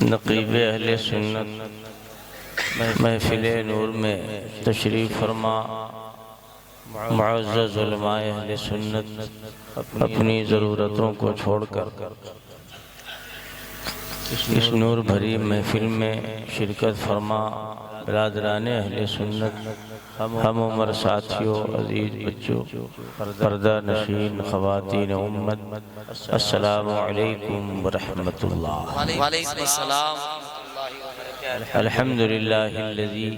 नक़ीब अहले सुन्नत महफिल नूर में तशरीफ़ फरमा मुअज़्ज़ज़ उलमाए अहले सुन्नत अपनी ज़रूरतों को छोड़कर इस नूर भरी महफिल में शिरकत फरमा। बिरादराने अहले सुन्नत, हम उम्र साथियों, अजीज़ बच्चों, पर्दा नशीन ख़वातीन उम्मत, अस्सलामु अलैकुम व रहमतुल्लाह। अल्हम्दुलिल्लाहिल्लज़ी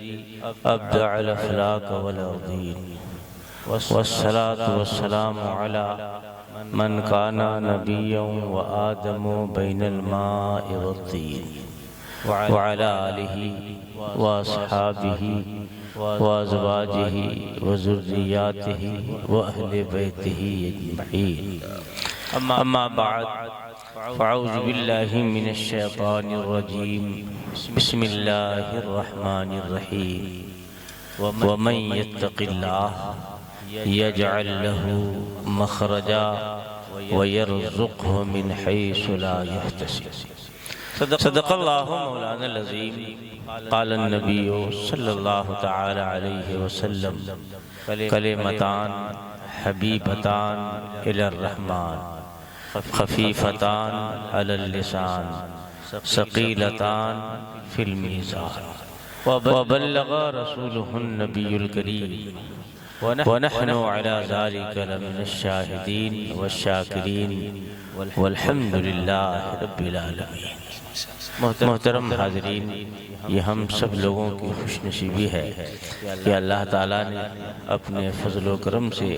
अब्दअल अफ़लाक वल अर्दीन वस्सलातु वस्सलामु अला मन काना नबिय्यन व आदमु बैनल माइ वत्तीन व अला आलिहि व अस्हाबिहि व अज़वाजिहि व ज़ुर्रिय्यातिहि व अहले बैतिहि अजमईन। अम्मा बअद, फ़अऊज़ु बिल्लाहि मिनश शैतानिर रजीम। बिस्मिल्लाहिर रहमानिर रहीम। व मन यत्तक़िल्लाह यजअल लहू मख़रजा व यरज़ुक़हु मिन हैसु ला यहतसिब। सदक़ल्लाहु मौलाना अज़ीम। क़ालन नबिय्यु सल्लल्लाहु तआला अलैहि वसल्लम कलिमतान हबीबतान इलर रहमान खफीफतान अलल लिसान सक़ीलतान फिल मीज़ान व बल्लग़ रसूलुहुन नबियुल करीम व नहनु अला ज़ालिका लमिनश शाहिदीन वश्शाकिरीन वल्हम्दुलिल्लाहि रब्बिल आलमीन। मोहतरम हाज़रीन, ये हम सब लोगों की खुशनसीबी है कि अल्लाह ताला ने अपने फ़ज़ल व करम से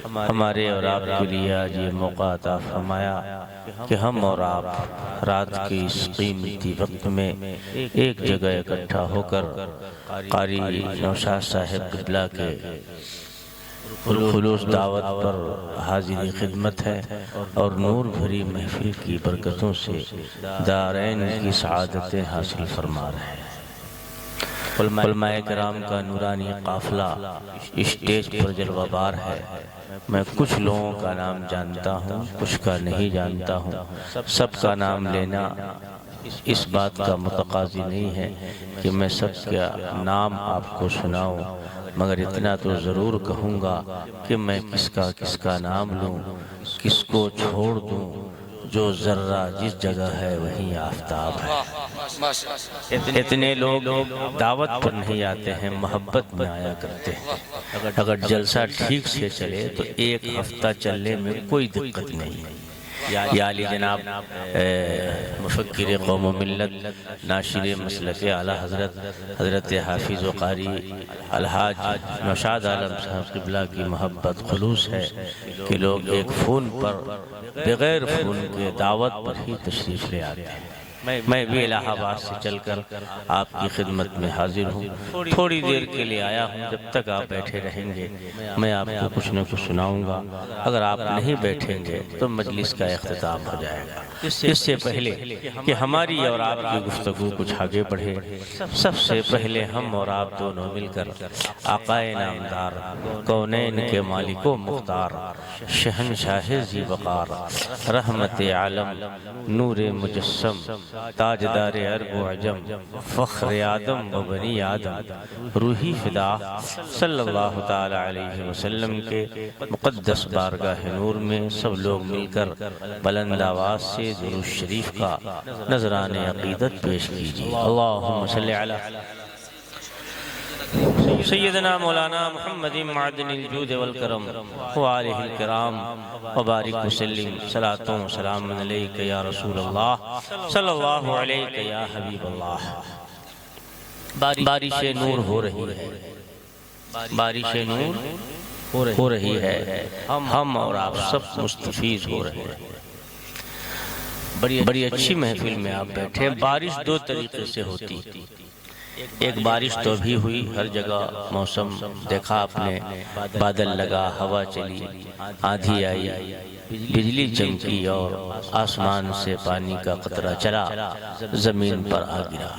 हमारे और आपके लिए आज ये मौका अता फरमाया कि हम और आप रात के इस कीमती वक्त में एक जगह इकट्ठा होकर कारी नौशाद साहिब क़िबला के खुलूस दावत पर हाजिरी खिदमत है और नूर भरी महफिल की बरकतों से दारैन की सआदतें हासिल फरमा रहे हैं। उलमाए किराम का नूरानी काफ़िला स्टेज पर जलवाबार है। मैं कुछ लोगों का नाम जानता हूँ, कुछ का नहीं जानता हूँ। सबका नाम लेना इस बात का मुतक़ाज़ी नहीं है कि मैं सबका नाम आपको सुनाऊँ, मगर इतना तो ज़रूर कहूँगा कि मैं किसका नाम लूँ, किसको छोड़ दूँ। जो ज़र्रा जिस जगह है वहीं आफ़ताब है। इतने लोग दावत पर नहीं आते हैं, मोहब्बत में आया करते हैं। अगर जलसा ठीक से चले तो एक हफ्ता चलने में कोई दिक्कत नहीं है। या अली जनाब मुफ़क्किर कौम व मिल्लत, नाशिर मसलक आला हज़रत हाफिज़ व क़ारी अलहाज नौशाद आलम साहब क़िबला की मोहब्बत खुलूस है कि लोग एक फ़ोन पर बग़ैर फ़ोन के दावत पर ही तशरीफ़ ले आते हैं। मैं भी इलाहाबाद से चलकर आपकी खिदमत में हाजिर हूँ। थोड़ी देर के लिए आया हूँ, जब तक आप बैठे रहेंगे मैं आपको कुछ न कुछ सुनाऊंगा। अगर आप नहीं बैठेंगे तो मजलिस का इख्तिताम हो जाएगा। इससे पहले कि हमारी और आपकी गुफ्तगू कुछ आगे बढ़े, सबसे पहले हम और आप दोनों मिलकर आक़ाए नामदार, कौनैन के मालिको मुख्तार, शहनशाह ज़ी वक़ार, रहमत आलम, नूरे मुजस्सम, ताजदार अरब व अजम, फ़ख्र आदम व बनी आदम, रूही फ़िदा सल्लल्लाहु ताला अलैहि वसल्लम के मुक़द्दस बारगाह नूर में सब लोग मिलकर बुलंद आवाज़ से दुरूद शरीफ का नज़राने अक़ीदत पेश कीजिए। अल्लाहुम्मा सल्लि अला सय्यदना मौलाना मुहम्मदिन मअदनिल जूद वल करम व आलिहिल किराम व बारिक वसल्लिम सलातो व सलाम अलैका या रसूल अल्लाह सल्लल्लाहु अलैका या हबीब अल्लाह। बारिश नूर हो रही है, बारिश नूर हो रही है। हम और आप सब मुस्तफ़ीज़ हो रहे हैं। बड़ी अच्छी महफिल में आप बैठे। बारिश दो तरीके से होती, एक बारिश तो भी हुई, हर जगह मौसम देखा आपने, बादल लगा, हवा चली, आंधी आई, बिजली चमकी और आसमान से पानी का कतरा चला, ज़मीन पर आ गिरा।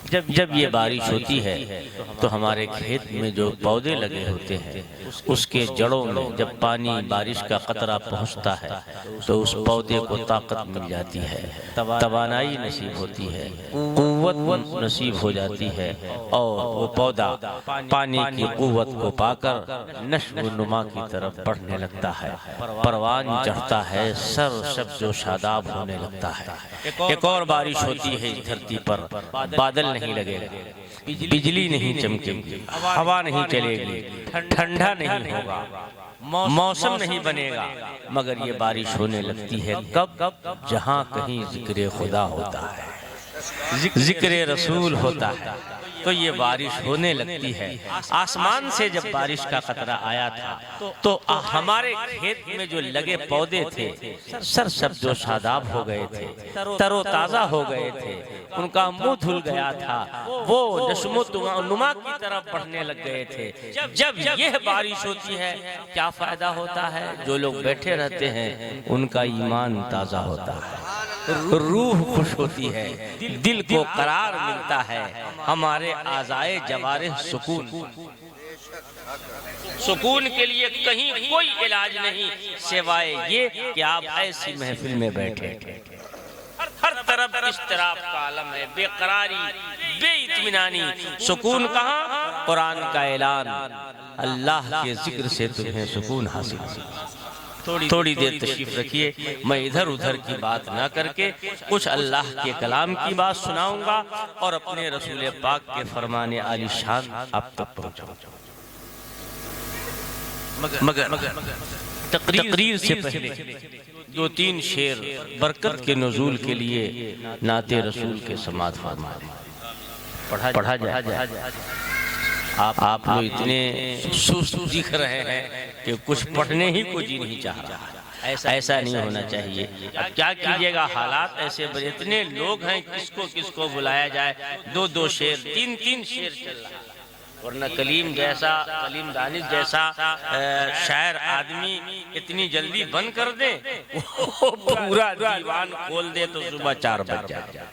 जब ये बारिश होती है तो हमारे खेत में जो पौधे लगे होते हैं उसके जड़ों में जब पानी बारिश का कतरा पहुंचता है तो उस पौधे को ताकत मिल जाती है, तवानाई नसीब होती है, कुव्वत नसीब हो जाती है और वो पौधा पानी की कुव्वत को पाकर नश्व नुमा की तरफ बढ़ने लगता है, परवान चढ़ता है, सर सब्ज़ो शादाब होने लगता है। एक और बारिश होती है इस धरती पर, बादल नहीं लगेगा, बिजली नहीं चमकेगी, हवा नहीं चलेगी, ठंडा नहीं होगा, मौसम नहीं बनेगा, मगर ये बारिश होने लगती है कब? जहाँ कहीं जिक्र खुदा होता है, जिक्र रसूल होता है, तो ये बारिश होने लगती है। आसमान से जब बारिश का कतरा आया था तो हमारे खेत में जो लगे पौधे थे सरसब्ज़ो शादाब हो गए थे, तरोताज़ा हो गए थे, उनका मुंह धुल गया था, वो नश्मो नुमा की तरफ बढ़ने लग गए थे। जब यह बारिश होती है क्या फायदा होता है? जो लोग बैठे रहते हैं उनका ईमान ताज़ा होता है, रूह खुश होती है, दिल को करार मिलता है, हमारे आज़ाए जवारे सुकून के लिए कहीं कोई इलाज नहीं सिवाय ये कि आप ऐसी महफिल में बैठे। हर तरफ इज़्तिराब का आलम है, बेकरारी, बेइत्मीनानी। सुकून कहाँ? कुरान का ऐलान, अल्लाह के जिक्र से तुम्हें सुकून हासिल। थोड़ी देर तशरीफ रखिए, मैं इधर उधर की बात ना करके कुछ अल्लाह के कलाम की बात सुनाऊंगा और अपने रसूल पाक के फरमाने आलिशान आप तक पहुंचाऊंगा। मगर तकरीर से पहले 2-3 शेर बरकत के नुज़ूल के लिए नाते रसूल के समात फरमाए पढ़ा जाए। आप लोग इतने सुस्त दिख रहे हैं कि कुछ पढ़ने ही को जी नहीं चाह रहा। ऐसा नहीं होना चाहिए। अब क्या कीजिएगा, हालात ऐसे इतने लोग हैं, किसको बुलाया जाए। 2-2 शेर 3-3 शेर चल रहा है, वरना कलीम दानिश जैसा शायर आदमी इतनी जल्दी बंद कर दे, पूरा दीवान खोल दे तो सुबह 4 बज जाए।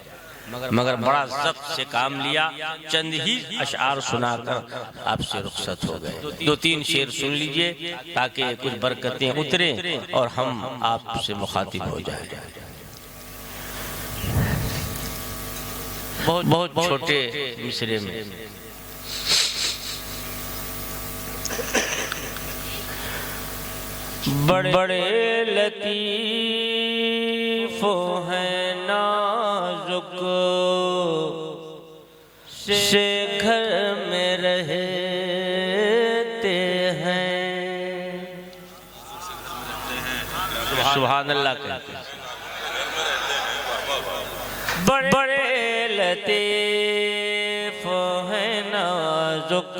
मगर बड़ा ज़ब्त से काम लिया, चंद ही अशआर सुनाकर आपसे रुखसत हो गए। 2-3 शेर सुन लीजिए ताकि कुछ बरकतें उतरें और हम आपसे मुखातिब हो जाए। बहुत छोटे मिसरे में बड़े लतीफ हैं नाजुक से घर में रहते हैं। सुभान अल्लाह कहते हैं। बड़े लतीफ हैं नाजुक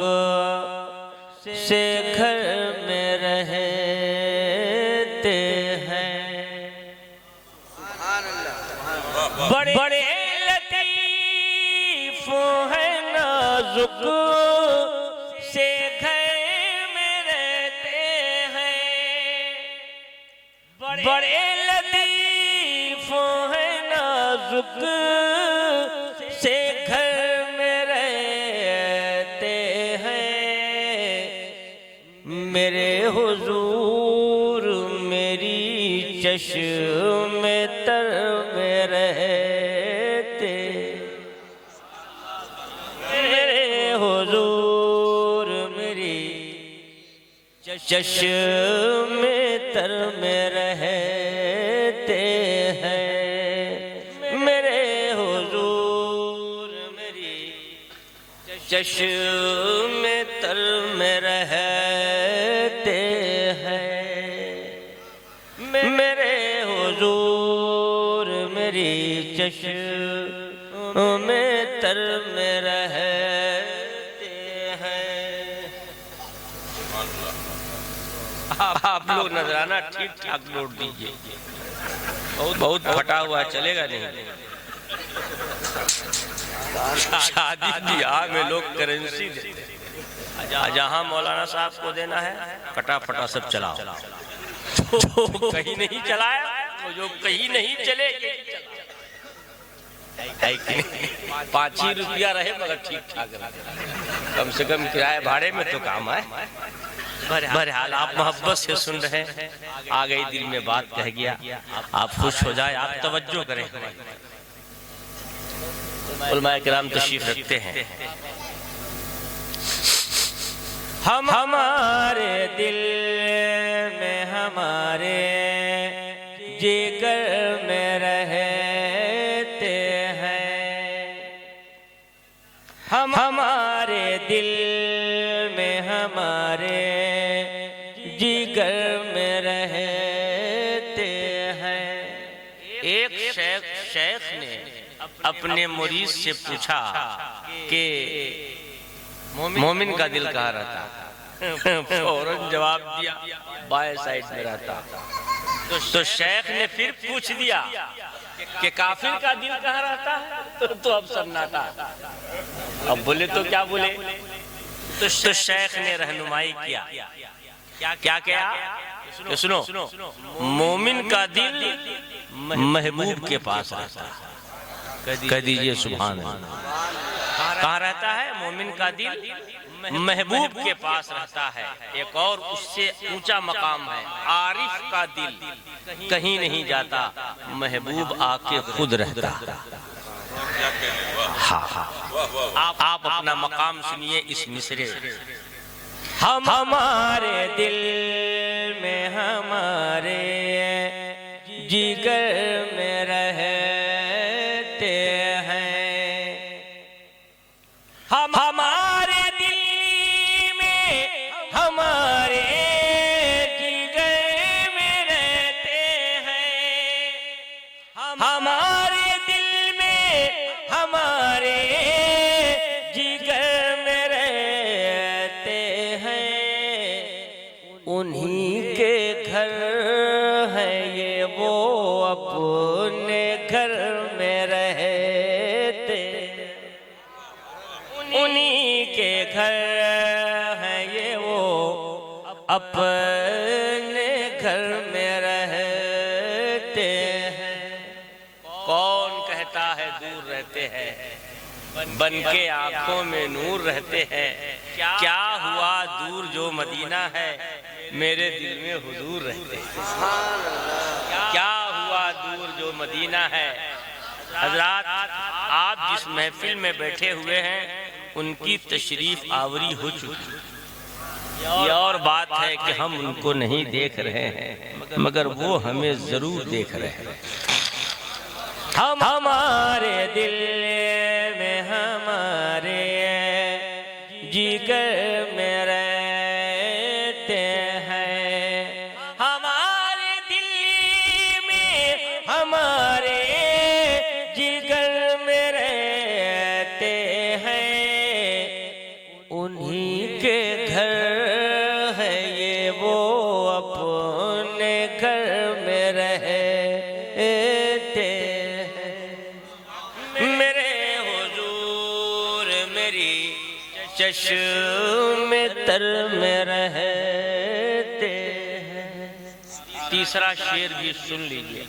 से घर में रहते हैं। बड़े लतीफ हैं नाजुक से घर में रहते हैं। बड़े लतीफ हैं नाजुक से घर में रहते हैं। मेरे हुजूर मेरी चश्मे तर में रहते। मेरे हुजूर मेरी चश्मे तर में रहते हैं। मेरे हुजूर मेरी चश्मे तर में रहते हैं। मेरे हुजूर मेरी चश्मे तर में रहते हैं। आप लोग नजराना ठीक ठाक लौट दीजिए, बहुत फटा हुआ चलेगा नहीं। शादी ब्याह में लोग करेंसी देते, जहां मौलाना साहब को देना है कटा फटा सब चलाओ। जो कहीं नहीं चलाया, जो कहीं नहीं चले, है कि नहीं? 5 ही रुपया रहे मगर ठीक ठाक रहे, कम से कम किराए भाड़े में तो काम आए। बहरहाल आप मोहब्बत से सुन रहे हैं, आ गई दिल में बात कह गया, आप खुश हो जाए, आप तवज्जो करें। उलमाए किराम तशरीफ रखते हैं। हम हमारे दिल में हमारे जिगर में रहते हैं, हम हमारे दिल में हमारे जिगर में रहते हैं। एक शेख ने अपने मुरीद से पूछा कि मोमिन का दिल कहाँ रहता? फौरन जवाब दिया बाएं साइड में रहता। तो शेख ने फिर पूछ दिया कि काफिर का दिल कहाँ रहता है? तो अब सन्नाटा। अब बोले तो क्या बोले? तो शेख ने रहनुमाई किया। क्या क्या? सुनो, मोमिन का दिल महबूब के पास रहता है। कह दीजिए सुभान अल्लाह। कहाँ रहता है? मोमिन का दिल महबूब के पास रहता है। एक और उससे ऊंचा मकाम है, आरिफ का दिल कहीं नहीं जाता, महबूब आके खुद रहता। हाँ, आप अपना मकाम सुनिए इस मिसरे। हम हमारे दिल में हमारे जिगर में रहते हैं, हम हमारे दिल में हमारे जिगर में रहते हैं, हम हमारे दिल में हमारे जिगर में रहते हैं। उन्हीं के घर है ये, वो अपने घर में रहते, उन्हीं के घर है ये, वो अपने घर में रहते हैं। कौन कहता है दूर रहते हैं? बन के आंखों में नूर रहते हैं। क्या हुआ दूर जो मदीना है, मेरे दिल में हुजूर रहते हैं। क्या हुआ दूर जो मदीना है? हजरात, आप जिस महफिल में बैठे हुए हैं उनकी तशरीफ आवरी हो चुकी। ये और बात है कि हम उनको नहीं देख रहे हैं, मगर वो हमें जरूर देख रहे हैं। हम हमारे दिल में हमारे जिगर में रहते हैं, हमारे दिल में हमारे जिगर में रहते हैं। उन्हीं के घर है ये, वो अपने घर में रहते चश्मे तर में रहते हैं। तीसरा शेर भी सुन लीजिए,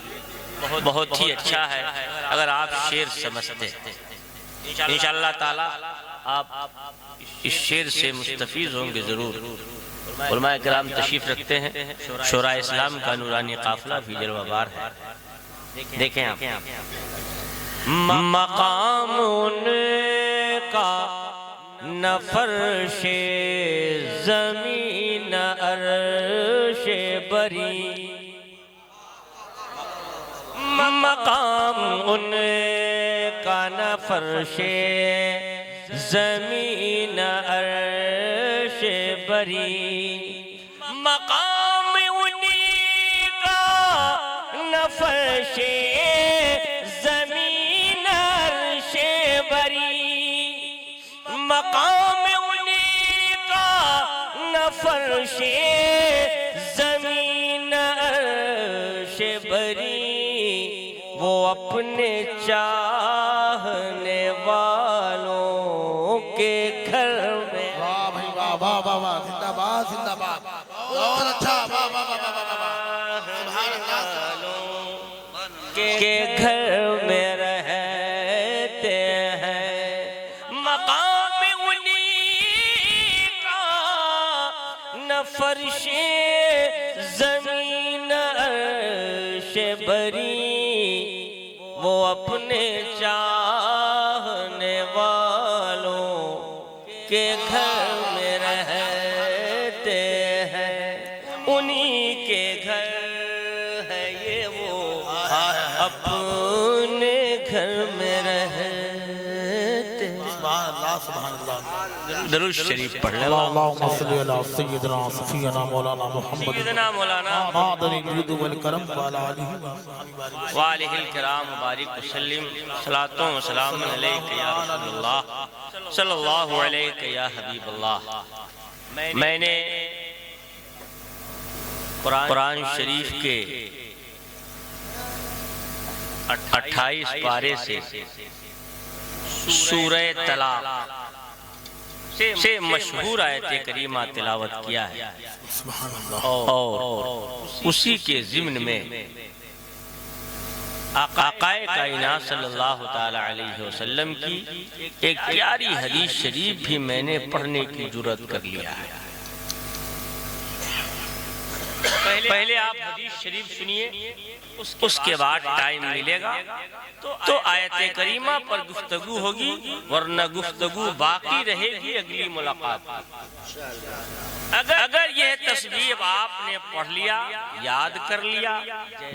बहुत ही अच्छा है अगर आप शेर समझते हैं। इंशाअल्लाह ताला आप इस शेर से मुस्तफीज होंगे जरूर। उलमाए किराम तशरीफ रखते हैं। शोरा इस्लाम का नूरानी काफिला भी जलवाबार है। देखें आप, मकाम उनका न फर्शे ज़मीन अर्शे बरी, मकाम उनका न फर्शे ज़मीन अर्शे बरी, मकाम उनका न फर्शे ज़मीन अर्शे बरी, मकाम उन्हीं का न फर्शे ज़मीन अर्शे बरी, वो अपने चाहने वालों के घर में। वाह भाई वाह वाह वाह वाह, जिंदाबाद जिंदाबाद, बहुत अच्छा, वाह वाह वाह वाह वाह, के घर में रहते फर्शे ज़मीन अर्श बरी वो अपने चाहने वालों के घर में रहते हैं, उन्हीं के घर है ये वो अपने घर में रहते हैं। दरूद शरीफ पढ़ ले। अल्लाहुम्मा सल्ली अला सय्यिदना सफीना मौलाना मुहम्मद सय्यदना मौलाना मादनी जुद वल करम वाला आलिहि व आलिहिल किराम मुबारक वसल्लम सलातो व सलाम अलैका या रसूलल्लाह सल्लल्लाहु अलैहि या हबीबल्लाह। मैंने कुरान शरीफ के 28 पारे से सूरह तलाक से मशहूर आयत करीमा तिलावत किया है और उसी के ज़िम्न में आक़ाए कायनात सल्लल्लाहु ताला अलैहि वसल्लम की एक प्यारी हदीस शरीफ भी मैंने पढ़ने की जुर्रत कर लिया है। पहले आप हदीस शरीफ सुनिए, उसके बाद टाइम मिलेगा तो आयत करीमा पर गुफ्तगू होगी, वरना गुफ्तगू बाकी रहेगी अगली मुलाकात। अगर यह तस्बीह आपने पढ़ लिया, याद कर लिया,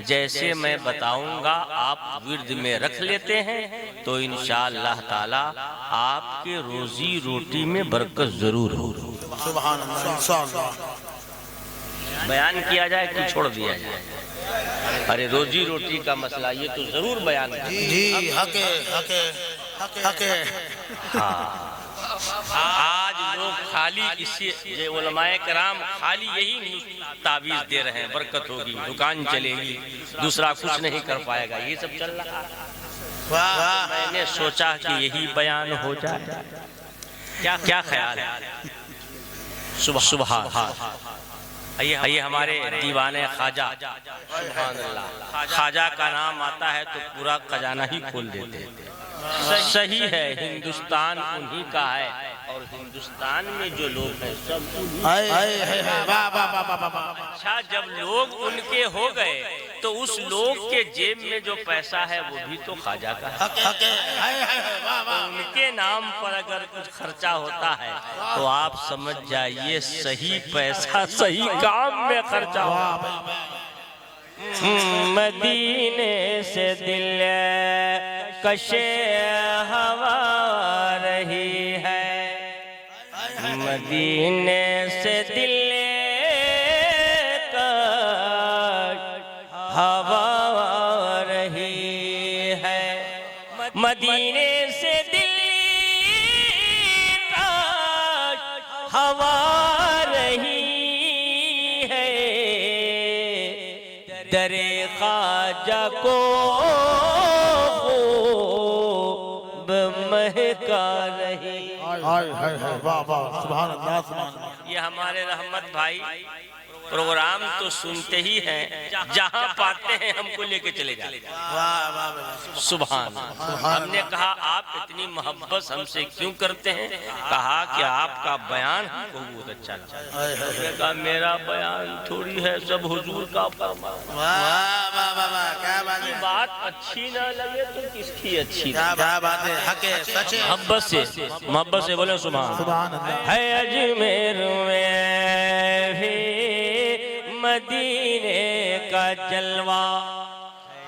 जैसे मैं बताऊंगा आप विर्द में रख लेते हैं, तो इंशाअल्लाह ताला आपके रोजी रोटी में बरकत जरूर होगी। सुभान अल्लाह। इंशाअल्लाह बयान किया जाए कि छोड़ दिया जाए? अरे रोजी रोटी का मसला ये तो जरूर बयान जी हके हके हके। हाँ, आज लोग खाली इससे उलमाए कराम खाली यही ताबीज दे रहे हैं, बरकत होगी, दुकान चलेगी, दूसरा कुछ नहीं कर पाएगा, ये सब चल रहा है। मैंने सोचा कि यही बयान हो जाए। क्या ख्याल है? सुबह आइए हमारे दीवाने ख्वाजा, सुभान अल्लाह, ख्वाजा का नाम आता है तो पूरा खजाना ही खोल देते हैं। सही है, हिंदुस्तान उन्हीं का है और हिंदुस्तान में जो लोग हैं सब अच्छा, जब लोग उनके हो गए तो उस लोग के जेब में जो पैसा है वो भी तो ख्वाजा का है। उनके नाम पर अगर कुछ खर्चा होता है तो आप समझ जाइए सही पैसा सही काम में खर्चा हुआ। मदीने से दिल कशे हवा रही है, मदीने से दिल हवा रही है, मदीने से दिल हवा रही है, दरे ख्वाजा को खूब महका रही। सुभान अल्लाह। ये हमारे रहमत भाई प्रोग्राम तो सुनते ही हैं, जहाँ पाते हैं हमको लेके चले जाते हैं। सुभान। हमने कहा आप इतनी मोहब्बत हमसे क्यों करते हैं? कहा कि आपका बयान हमको बहुत अच्छा लगा। हमने कहा मेरा बयान थोड़ी है, सब हुजूर का फरमान। बात अच्छी ना लगे तो किसकी अच्छी? क्या बात है, हके सच है। मोहब्बत से बोले सुभान। है अजमेर में भी मदीने का जलवा,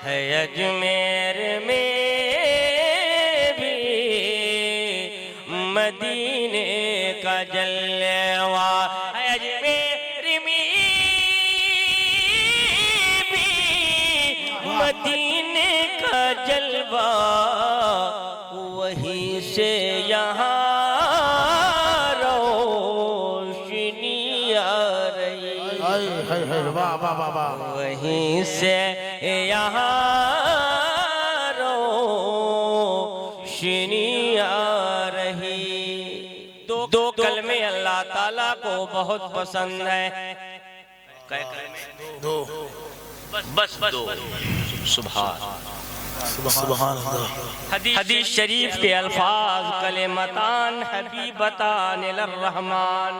है अजमेर में भी मदीने का जलवा, है अजमेर में भी मदीने का जलवा, वहीं से यहाँ वहीं से यहाँ रोशनी आ रही। दो कलमे अल्लाह ताला को बहुत पसंद है। दो, बस दो। सुभान हदीस शरीफ के अल्फाज कलेमतान हबीबतान रहमान,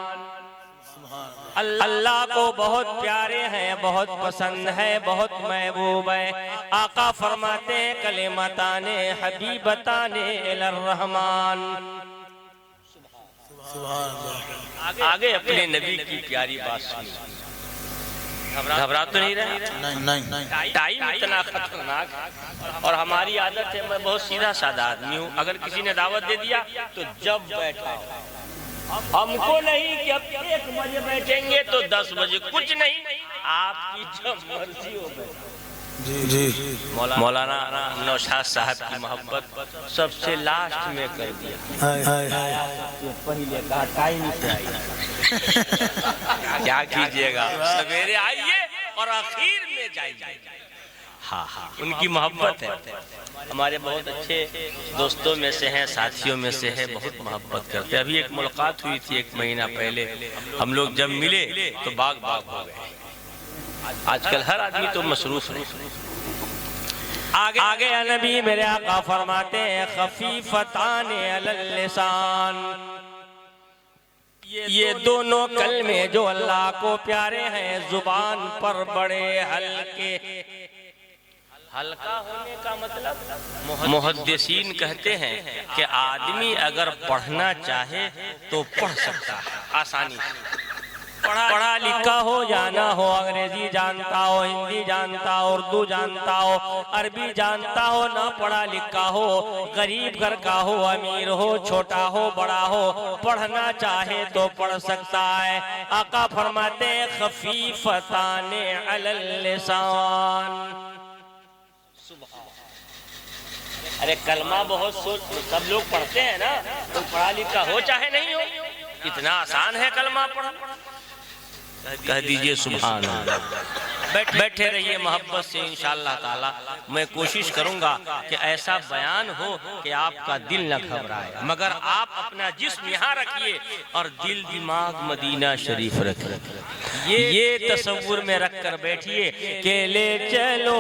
अल्लाह को बहुत प्यारे हैं, बहुत पसंद है, बहुत महबूब है। आका फरमाते हैं कलिमताने हबीबताने इलर रहमान। आगे अपने नबी की प्यारी बात सुनिए। घबरा तो नहीं रहे? नहीं। टाइम इतना खतरनाक है और हमारी आदत है, मैं बहुत सीधा साधा आदमी हूँ, अगर किसी ने दावत दे दिया तो जब बैठा, हमको नहीं कि अब 1 बजे बैठेंगे तो 10 बजे, कुछ नहीं, आपकी जब मर्जी हो बैठे। जी मौलाना नौशाद साहब की मोहब्बत सबसे लास्ट में कर दिया, पहले कहा टाइम से आइए। क्या कीजिएगा, सवेरे आइए और आखिर में जाइए। हाँ, उनकी मोहब्बत है। हमारे बहुत अच्छे दोस्तों में से हैं, साथियों में से है, बहुत मोहब्बत करते हैं। अभी एक मुलाकात हुई थी 1 महीना पहले, हम लोग जब मिले तो बाग बाग हो गए। आजकल हर आदमी तो मसरूफ है। आगे नबी मेरे आका फरमाते हैं खफीफताने अलल लिसान, ये दोनों कलमे जो अल्लाह को प्यारे हैं, जुबान पर बड़े हल्के। हल्का होने का मतलब मुहद्दिसीन कहते हैं कि आदमी अगर पढ़ना चाहे तो पढ़ सकता है आसानी से। पढ़ा लिखा हो जाना हो, अंग्रेजी जानता हो, हिंदी जानता हो, उर्दू जानता हो, अरबी जानता हो, ना पढ़ा लिखा हो, गरीब घर का हो, अमीर हो, छोटा हो, बड़ा हो, पढ़ना चाहे तो पढ़ सकता है। आका फरमाते खफीफताने अलल लिसान। अरे कलमा बहुत सब लोग पढ़ते हैं ना, तो पढ़ा लिखा हो चाहे नहीं हो, इतना आसान है कलमा पढ़ना। कह दीजिए सुभान अल्लाह। बैठे रहिए मोहब्बत से, इंशाअल्लाह ताला मैं कोशिश करूंगा कि ऐसा बयान हो कि आपका दिल न घबराए, मगर आप अपना जिस्म यहाँ रखिए और दिल दिमाग मदीना शरीफ रखिए। ये तसव्वुर में रख कर बैठिए कि ले चलो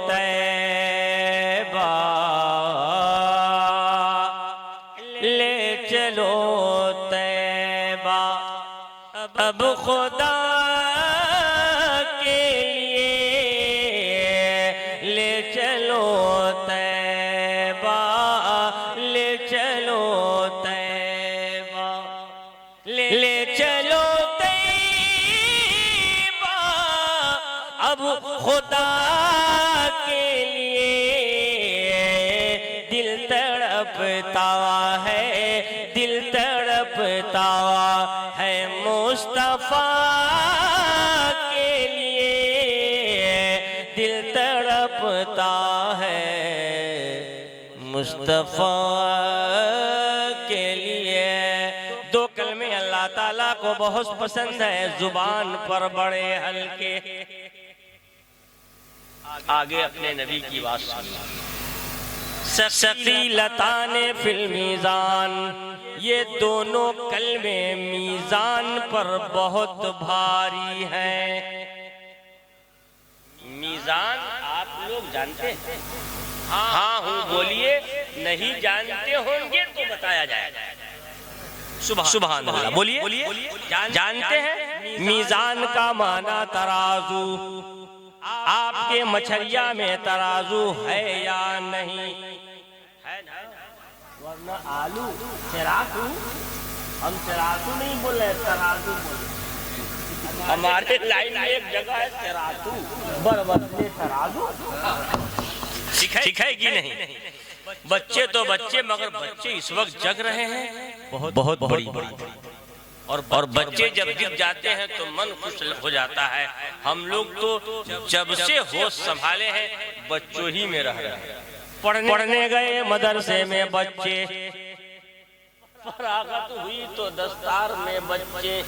तैबा, ले चलो तैबा, अब खुदा के लिए ले चलो तैबा, ले चलो तैबा, ले चलो तैबा, अब खुदा के लिए। दिल तड़पता है, दिल तड़पता है मुस्तफा के लिए, दिल तड़पता है मुस्तफा के लिए। 2 कलमे अल्लाह ताला को बहुत पसंद है, जुबान पर बड़े हल्के। आगे अपने नबी की बात सुनिए। सकीलताने फिल मीज़ान, ये दोनों कलमे मीज़ान पर बहुत भारी हैं। मीज़ान आप लोग जानते हैं? हाँ हूँ बोलिए, नहीं जानते होंगे तो बताया जाएगा। सुभान अल्लाह, बोलिए। जानते हैं मीज़ान का माना तराजू। आपके मछलिया में तराजू है या नहीं? है ना, वरना आलू चराकू, हम चराकू नहीं बोले, तराजू बोले। हमारे लाइन में एक जगह है चराकू, बरबत्ते तराजू सिखाएगी नहीं। बच्चे तो बच्चे, मगर बच्चे इस वक्त जग रहे हैं बहुत बड़ी। और बच्चे जब दिख जाते हैं तो मन खुश हो जाता है। हम लोग तो जब से होश संभाले हैं बच्चों ही में रह रहे हैं। पढ़ने गए मदरसे में बच्चे, फरागत हुई तो दस्तार में बच्चे,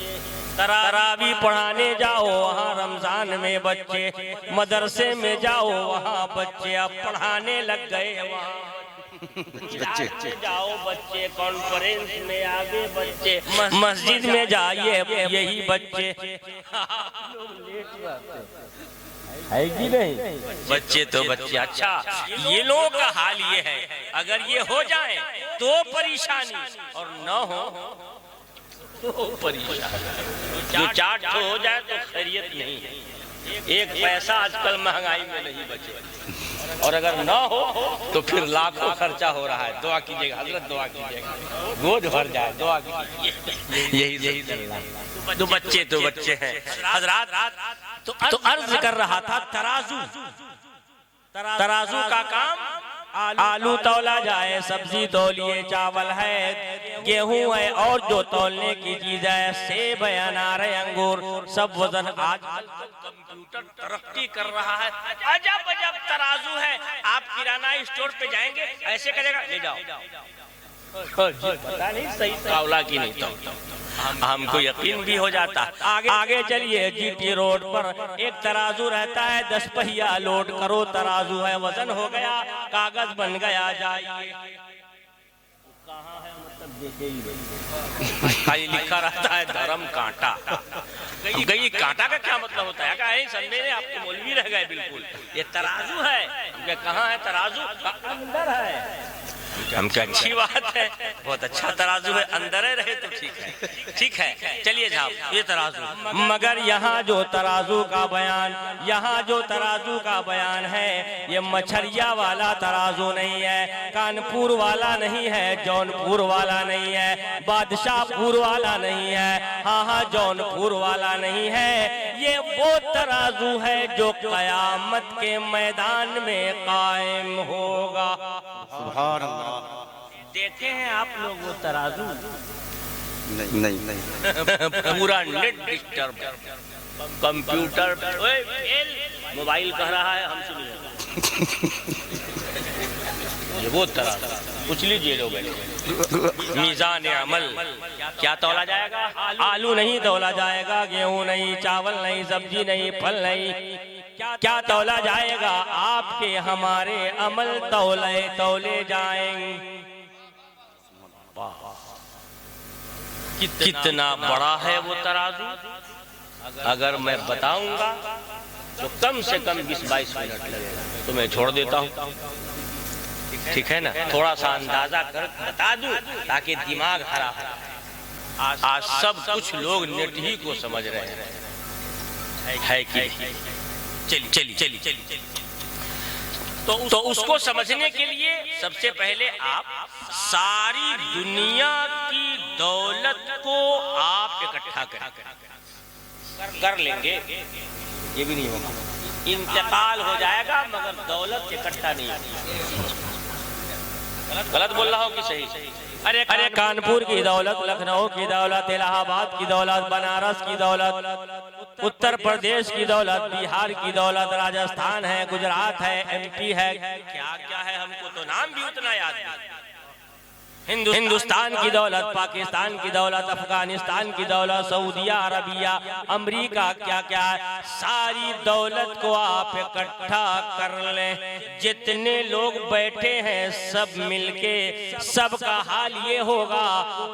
तरावी पढ़ाने जाओ वहाँ रमजान में बच्चे, मदरसे में जाओ वहाँ बच्चे, अब पढ़ाने लग गए वहाँ बच्चे। जाओ बच्चे, कॉन्फ्रेंस में आगे बच्चे, मस्जिद में जाइए यही बच्चे। है कि नहीं? बच्चे तो बच्चे। अच्छा, ये लोगों का हाल ये है, अगर ये हो जाए तो परेशानी, और न हो जो चाट हो जाए तो खैरियत नहीं है। एक पैसा आजकल महंगाई में नहीं बचे, और अगर ना हो तो फिर लाखों खर्चा हो रहा है। दुआ कीजिएगा हजरत, दुआ कीजिएगा, गोद भर जाए, दुआ कीजिए। यही तो बच्चे हैं हजरात। तो अर्ज कर रहा था, तराजू का काम, आलू तौला जाए, सब्जी तौलिए, चावल है, गेहूं है, और जो तौलने की चीज है, सेब है, अनार है, अंगूर, सब वजन। आज कंप्यूटर तरक्की कर रहा है, अजब अजब तराजू है। आप किराना स्टोर पे जाएंगे, ऐसे करेगा, ले जाओ, पता नहीं सही तौला की नहीं तौला, हमको यकीन भी हो जाता। आगे चलिए, जीटी रोड पर एक तराजू रहता है, 10 पहिया लोड करो, तराजू है, वजन हो गया, कागज बन गया, जाइए कहाँ है, मतलब खाली लिखा रहता है धर्म कांटा। गई कांटा का क्या मतलब होता है? समझे आपको मौलवी रह गए बिल्कुल। ये तराजू है, कहाँ है तराजू? अंदर है। हम क्या अच्छी बात है, बहुत अच्छा तराजू है, अंदर रहे तो ठीक है। चलिए साहब, ये तराजू, मगर यहाँ जो तराजू का बयान है, ये मछरिया वाला तराजू नहीं है, कानपुर वाला नहीं है, जौनपुर वाला नहीं है, बादशाहपुर वाला नहीं है, हाँ जौनपुर वाला नहीं है। ये वो तराजू है जो कयामत के मैदान में कायम होगा। सुभान अल्लाह। देखे हैं आप लोग वो तराजू? नहीं। पूरा नेट डिस्टर्ब, कंप्यूटर मोबाइल कह रहा है, हम सुनिए। ये वो तराजू, पूछ लीजिए लोग, मीज़ान अमल क्या तौला जाएगा? आलू नहीं तौला जाएगा, गेहूं नहीं, चावल नहीं, सब्जी नहीं, फल नहीं, क्या तौला जाएगा? आपके हमारे अमल तौले जाएंगे। कितना बड़ा है वो तराजू, अगर मैं बताऊंगा तो कम से कम 20-22 मिनट लगेगा, तो मैं छोड़ देता हूँ। ठीक है ना, थोड़ा सा अंदाजा कर बता दूं ताकि दिमाग हरा हो। आज सब कुछ लोग नेट ही को समझ रहे हैं, है कि? चलिए। तो उसको समझने के लिए सबसे पहले आप सारी दुनिया की दौलत को आप इकट्ठा कर लेंगे, ये भी नहीं होगा, इंतकाल हो जाएगा, मगर दौलत इकट्ठा नहीं होगी। गलत बोल रहा हो कि सही? अरे कानपुर की दौलत, लखनऊ की दौलत, इलाहाबाद की दौलत, बनारस की दौलत, उत्तर प्रदेश की दौलत, बिहार की दौलत, राजस्थान है, गुजरात है, एमपी है, क्या है, हमको तो नाम भी उतना याद नहीं। हिंदुस्तान की दौलत, पाकिस्तान की दौलत, अफगानिस्तान की दौलत, सऊदी अरबिया, अमेरिका, क्या सारी दौलत को आप इकट्ठा कर लें। जितने लोग बैठे हैं सब मिलके, सबका हाल ये होगा,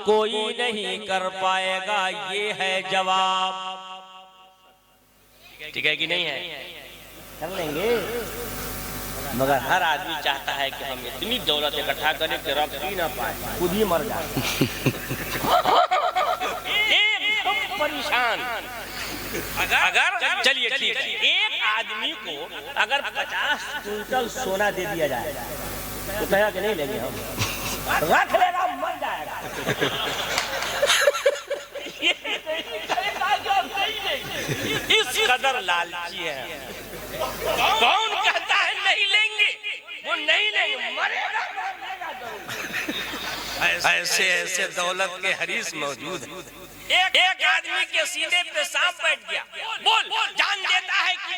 कोई नहीं कर पाएगा, ये है जवाब। ठीक है कि नहीं है? कर लेंगे, मगर हर आदमी चाहता है कि हम इतनी दौलत इकट्ठा करें कि रख ही ना पाए, खुद ही मर जाए। एकदम परेशान। अगर चलिए ठीक है, एक आदमी को अगर 50 क्विंटल सोना दे दिया जाए तो कहेगा कि नहीं लेंगे हम, रख लेगा, मर जाएगा। इस कदर लालची है। कौन कहता है नहीं लेंगे? वो नहीं लेंगे, मरेगा। ऐसे दौलत के हरीस मौजूद है। एक आदमी के सीने पे सांप बैठ गया, बोल जान देता है कि?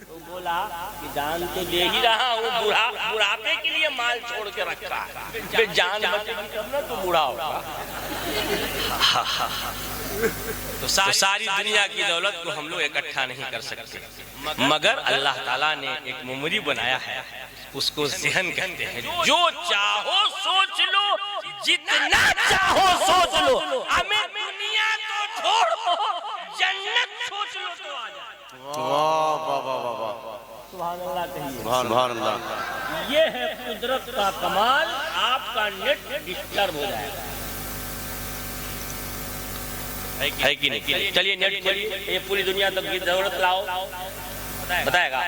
तो बोला कि जान तो दे ही रहा हूँ, बुढ़ापे के लिए माल छोड़ के रखा है, फिर जान बचेगी तब ना तो बूढ़ा होगा। तो सारी दुनिया की दौलत को हम लोग इकट्ठा नहीं कर सकते, मगर अल्लाह ताला ने एक मेमोरी बनाया है, उसको ज़हन कहते हैं। जो चाहो सोच लो, जितना चाहो सोच लो, हमें दुनिया तो छोड़ो, जन्नत सोच लो तो आ जाए। वाह, सुभान अल्लाह कहिए। सुभान अल्लाह। ये है कुदरत का कमाल। आपका नेट डिस्टर्ब हो जाएगा, है कि नहीं? चलिए नेट खोलिए, ये पूरी दुनिया तक की जरूरत लाओ, बताएगा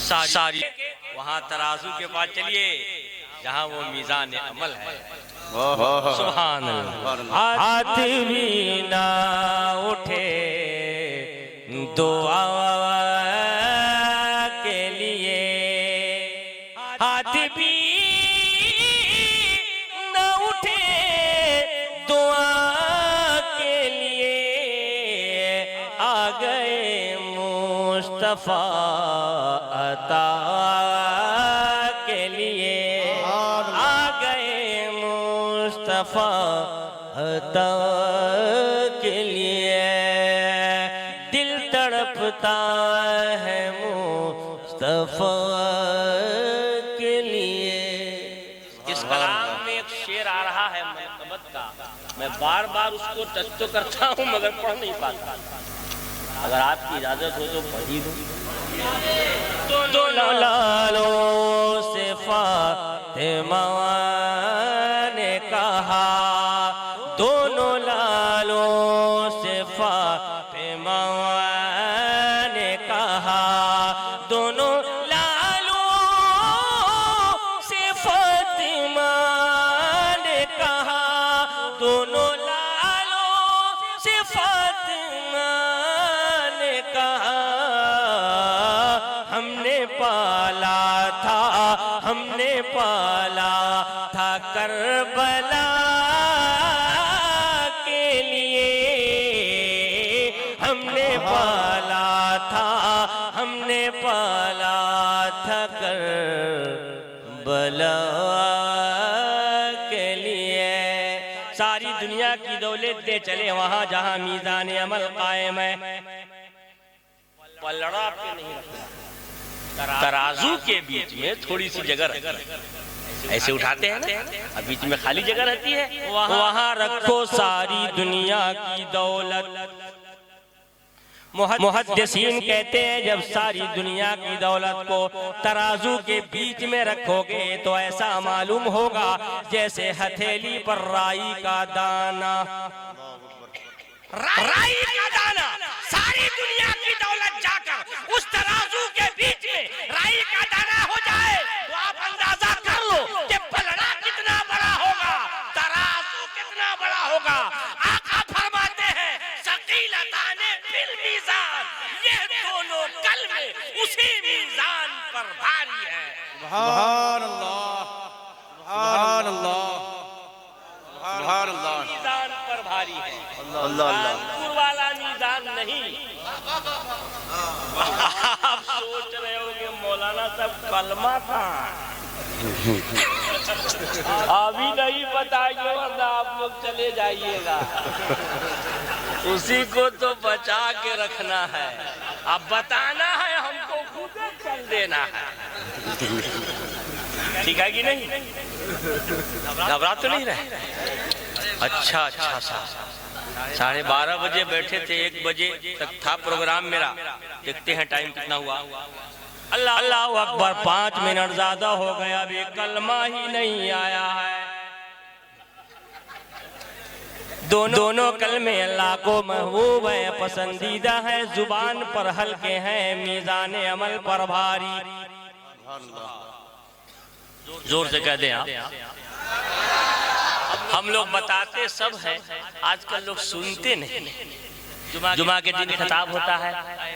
सारी। वहाँ तराजू के पास चलिए जहाँ वो मीज़ान अमल है। सुभान अल्लाह। हाथ भी ना उठे दुआ के लिए, हाथ भी ना उठे दुआ के लिए, आ गए मुस्तफा अता के लिए, आ गए मुस्तफा अता के लिए। दिल तड़पता है मुस्तफा के लिए। इस कलाम में एक शेर आ रहा है मनक़बत का, मैं बार बार उसको टच तो करता हूँ मगर पढ़ नहीं पाता। अगर आपकी इजाजत हो तो पढ़ ही दो। दोनों लालों से फातिमा ने कहा, दोनों लालों से फातिमा ने कहा, दोनों लालों से फातिमा ने कहा, दोनों लालों से फातिमा ने कहा, हमने पाला था, हमने पाला था करबला के लिए, हमने पाला था, हमने पाला था करबला के लिए। सारी दुनिया की दौलत दे चले वहाँ जहाँ मीज़ान अमल कायम है, पलड़ा पे नहीं रखना, तराजू के बीच में थोड़ी सी जगह रखी, ऐसे उठाते हैं ना, अब बीच में खाली जगह रहती है, वहाँ रखो सारी दुनिया की दौलत। मुहद्दिसीन कहते हैं जब सारी दुनिया की दौलत को तराजू के बीच में रखोगे तो ऐसा मालूम होगा जैसे हथेली पर राई का दाना। राई का दाना, सारी दुनिया की दौलत जाकर उस तराजू के बीच में राई का दाना हो जाए तो आप अंदाजा कर लो कि पलड़ा कितना बड़ा होगा, तराजू कितना बड़ा होगा। आका फरमाते हैं सकीलताने फिल मीज़ान, ये दोनों कलमे उसी मीज़ान पर भारी है। सुभान अल्लाह, सुभान अल्लाह, सुभान अल्लाह। मीज़ान पर भारी है, अल्लाह अल्लाह। कानपुर वाला मीज़ान नहीं। आप सोच रहे हो कि मौलाना साहब कलमा था, अभी नहीं बताइए वरना आप लोग चले जाइएगा। उसी को तो बचा के रखना है, अब बताना है हमको खुद चल देना है। ठीक है कि नहीं? घबरा तो नहीं रहे? अच्छा अच्छा सा 12:30 बजे बैठे थे, 1 बजे तक था प्रोग्राम मेरा। देखते हैं टाइम कितना हुआ। अल्लाह अल्लाह अकबर, 5 मिनट ज्यादा हो गया, अभी कलमा ही नहीं आया है। दोनों कलमे अल्लाह को महबूब है, पसंदीदा है, जुबान पर हल्के हैं, मीज़ान अमल पर भारी। जोर से कह दें आप। हम लोग बताते सब है, आजकल लोग सुनते नहीं। जुमा के दिन खिताब होता है,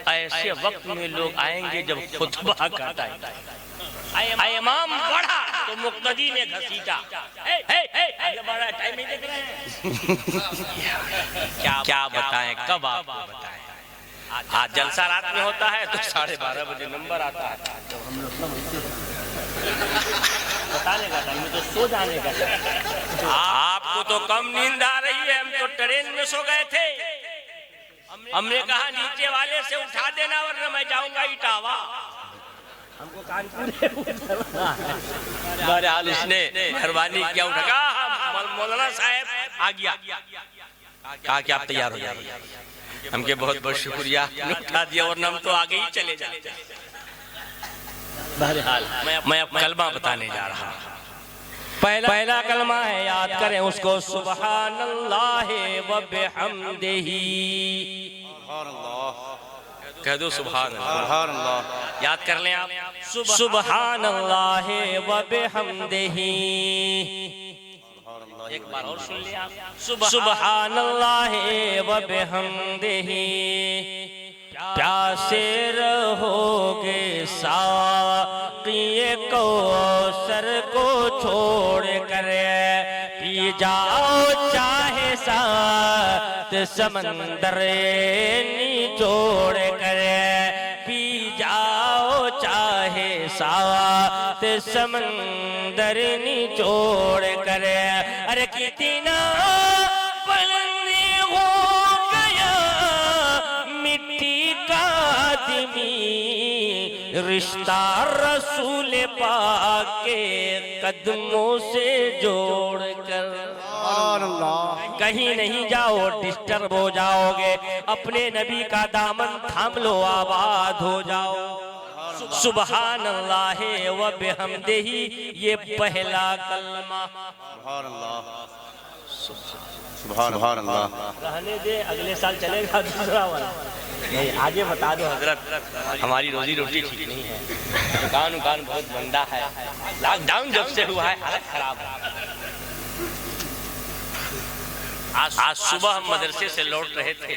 ऐसे वक्त में लोग आएंगे जब खुतबा का टाइम है। इमाम बढ़ा तो मुक्तदी ने घसीटा, आगे बढ़ा, टाइम नहीं देख रहे हैं। क्या बताएं, कब आपको बताएं। आज जलसा रात में होता है तो 12:30 बजे नंबर आता है, बताने का टाइम तो सो जाने का टाइम। आपको तो कम नींद आ रही है, हम तो ट्रेन में सो गए थे। हमने कहा नीचे वाले से उठा देना वरना मैं जाऊंगा इटावा। हमको कानपुर बहरहाल उसने मेहरबानी किया, उठा मौलाना साहब आ गया, कहा कि आप तैयार हो जाइए। हमके बहुत बहुत शुक्रिया, उठा दिया वरना हम तो आगे ही चले जाते। बहरहाल मैं अब कलमा बताने जा रहा हूँ। पहला कलमा है, याद करें उसको, सुबहानल्लाह व बिहम्दिही। कह दो सुभान अल्लाह, याद कर लें आप, सुबहानल्लाह व बिहम्दिही। एक बार और सुन लिया आप, सुबहानल्लाह व बिहम्दिही। प्यासे रहोगे साक़िए कौसर को छोड़ कर, पी जाओ चाहे सात समंदर निचोड़ कर, पी जाओ चाहे सात समंदर निचोड़ कर। अरे कितना पलने हो गया मिट्टी का आदमी, रिश्ता रसूल पाक के कदमों से जोड़ कर। कहीं नहीं जाओ, डिस्टर्ब हो जाओगे, अपने नबी का दामन थाम लो, आबाद हो जाओ। सुभान अल्लाह व बिहम्दिही, ये पहला कलमा। सुभान अल्लाह। रहने दे, अगले साल चलेगा दूसरा वाला। नहीं, आगे बता दो हजरत, हमारी रोजी रोटी ठीक नहीं है, दुकान बहुत मंदा है, लॉकडाउन जब से हुआ है हालत खराब है। आज सुबह हम मदरसे से लौट रहे थे,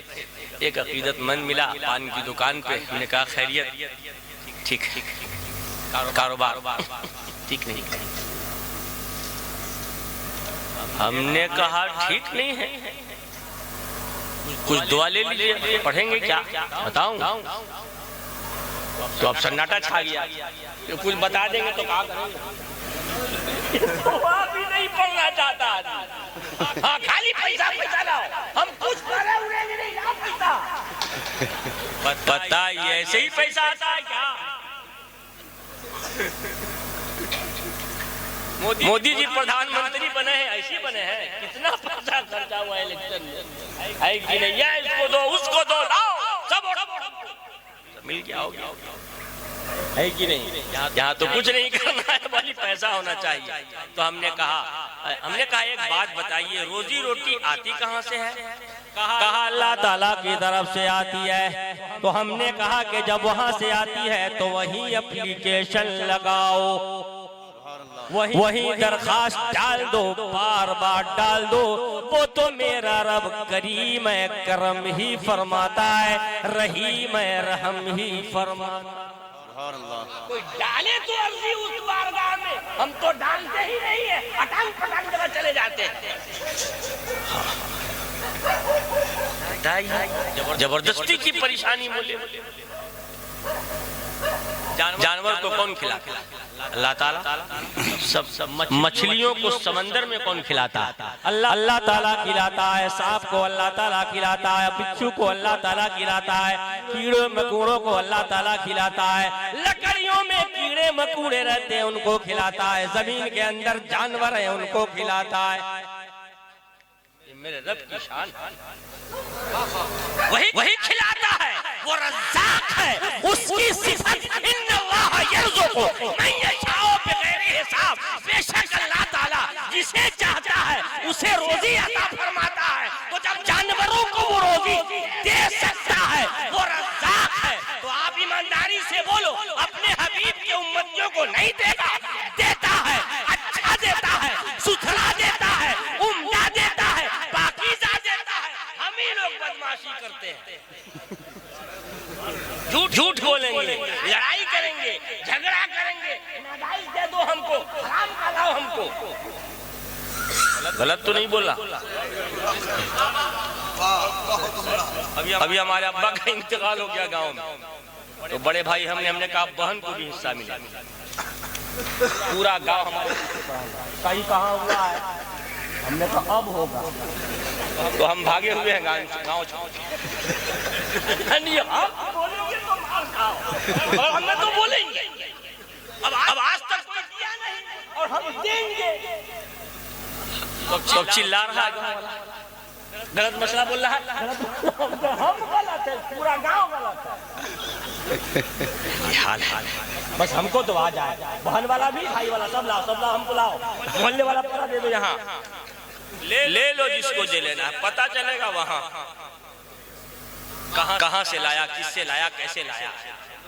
एक अकीदतमंद मिला पान की दुकान पे। हमने कहा खैरियत? ठीक, कारोबार ठीक नहीं। हमने कहा ठीक नहीं है, कुछ दुआ ले लीजिए, पढ़ेंगे क्या बताऊं? तो अब सन्नाटा छा गया, तो कुछ बता देंगे तो क्या करेंगे? दुआ भी नहीं पढ़ना चाहता। हाँ, खाली पैसा लाओ, हम कुछ नहीं पैसा। पता ये ऐसे ही पैसा आता है क्या? मोदी जी प्रधानमंत्री बने हैं, ऐसे बने हैं, कितना पैसा खर्चा हुआ इलेक्शन में, है कि नहीं? या इसको दो, उसको दो, लाओ सब मिल गया, हो गया, है कि नहीं? यहाँ तो कुछ नहीं करना है, बल्कि पैसा होना चाहिए। तो हमने कहा एक बात बताइए, रोजी रोटी आती कहाँ से है? कहा अल्लाह ताला की तरफ से आती है। तो हमने कहा कि जब वहाँ से आती है तो वही एप्लीकेशन लगाओ, वही दरखास्त डाल दो, बार बार डाल दो। वो तो मेरा रब करीम है, करम ही फरमाता है, रहीम है, रहम ही फरमाता। कोई डाले तो अर्जी उस बारगाह में, हम तो डालते ही नहीं है, अटांग पटांग जगह चले जाते हैं। जबरदस्ती की परेशानी बोले। जानवर को कौन खिलाता? अल्लाह ताला। सब मछलियों को समंदर में कौन खिलाता? अल्लाह ताला खिलाता है। सांप को अल्लाह ताला खिलाता है, बिच्छू को अल्लाह ताला खिलाता है, कीड़े मकोड़ों को अल्लाह ताला खिलाता है, लकड़ियों में कीड़े मकोड़े रहते हैं उनको खिलाता है, जमीन के अंदर जानवर है उनको खिलाता है। मेरे रब की शान, वही खिलाता है, वो रज़्ज़ाक़ है, उसकी सिफत इन्नल्लाह यर्ज़ुक़ु मन यशाअ बिग़ैरि हिसाब। बेशक अल्लाह ताला जिसे चाहता है उसे रोजी अता फरमाता है। तो जब जानवरों को वो रोजी दे सकता है, वो रज़्ज़ाक़ है, तो आप ईमानदारी से बोलो, अपने हबीब के उम्मतियों को नहीं देगा? देता है, अच्छा देता है, सुथरा देता है, उम्दा देता है, पाकीज़ा देता है। हम ही लोग बदमाशी करते हैं, झूठ बोलेंगे, लड़ाई करेंगे, झगड़ा करेंगे, नाजायज दे दो हमको, हराम का लाओ हमको। गलत तो नहीं बोला? अभी हमारे अब्बा का इंतकाल हो गया गांव में, तो बड़े भाई हमने कहा बहन को भी हिस्सा मिला। पूरा गांव हमारे कहीं कहाँ हुआ है, हमने कहा अब होगा, तो हम भागे हुए हैं गांव छोड़। और हमने तो बोलेंगे, अब आज तक कोई किया नहीं और हम देंगे। तो चिल्ला रहा है, गलत मसला बोल रहा है, हम गलत है, पूरा गांव गलत है। हाल बस हमको तो आ जाए, बहन वाला भी भाई वाला सब लाओ हमको लाओ, मोहल्ले वाला पूरा दे दो, यहाँ ले लो जिसको जे लेना है, पता चलेगा वहाँ कहाँ से लाया, किससे लाया, कैसे लाया।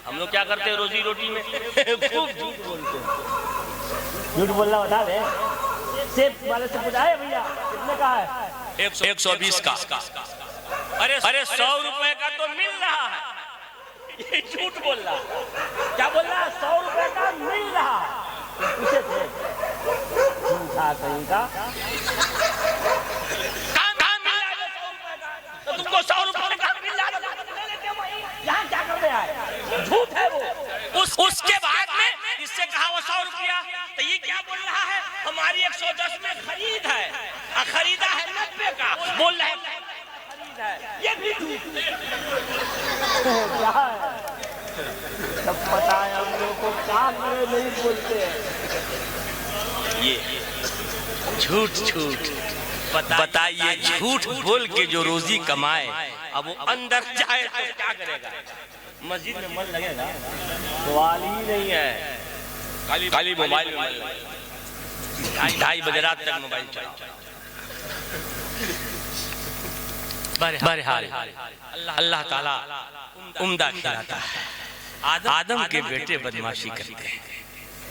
हम लोग क्या करते हैं रोजी रोटी में खूब झूठ बोलते हैं। झूठ बोलना बता दे, सेब वाले से पूछा है भैया कितने का है, 120 का। अरे 100 रुपए का तो मिल रहा है, ये झूठ बोल रहा है। क्या बोल रहा है, 100 रुपए का मिल रहा है। पूछे थे झूठा कहीं का, कहाँ मिल रहा है 100 रुपए का, तो तुमको 100 रुपए का मिल रहा है, यहाँ क्या कर रहे हैं, झूठ है वो। उसके बाद में इससे कहा वो 100 रुपया, तो ये क्या बोल रहा है, हमारी 110 में खरीद है, खरीदा है 90 का, बोल रहे हैं ये भी क्या है, सब पता है हम लोग को, काम में नहीं बोलते ये झूठ बताइए। झूठ बोल के जो रोजी कमाए, अब वो अंदर जाए तो क्या करेगा, मस्जिद में मन लगेगा, सवाल ही नहीं है। खाली मोबाइल में 2:30 बजे रात तक मोबाइल चाहिए। बहरहाल अल्लाह ताला उम्दा खिलाता है, आदम के बेटे बदमाशी करते हैं।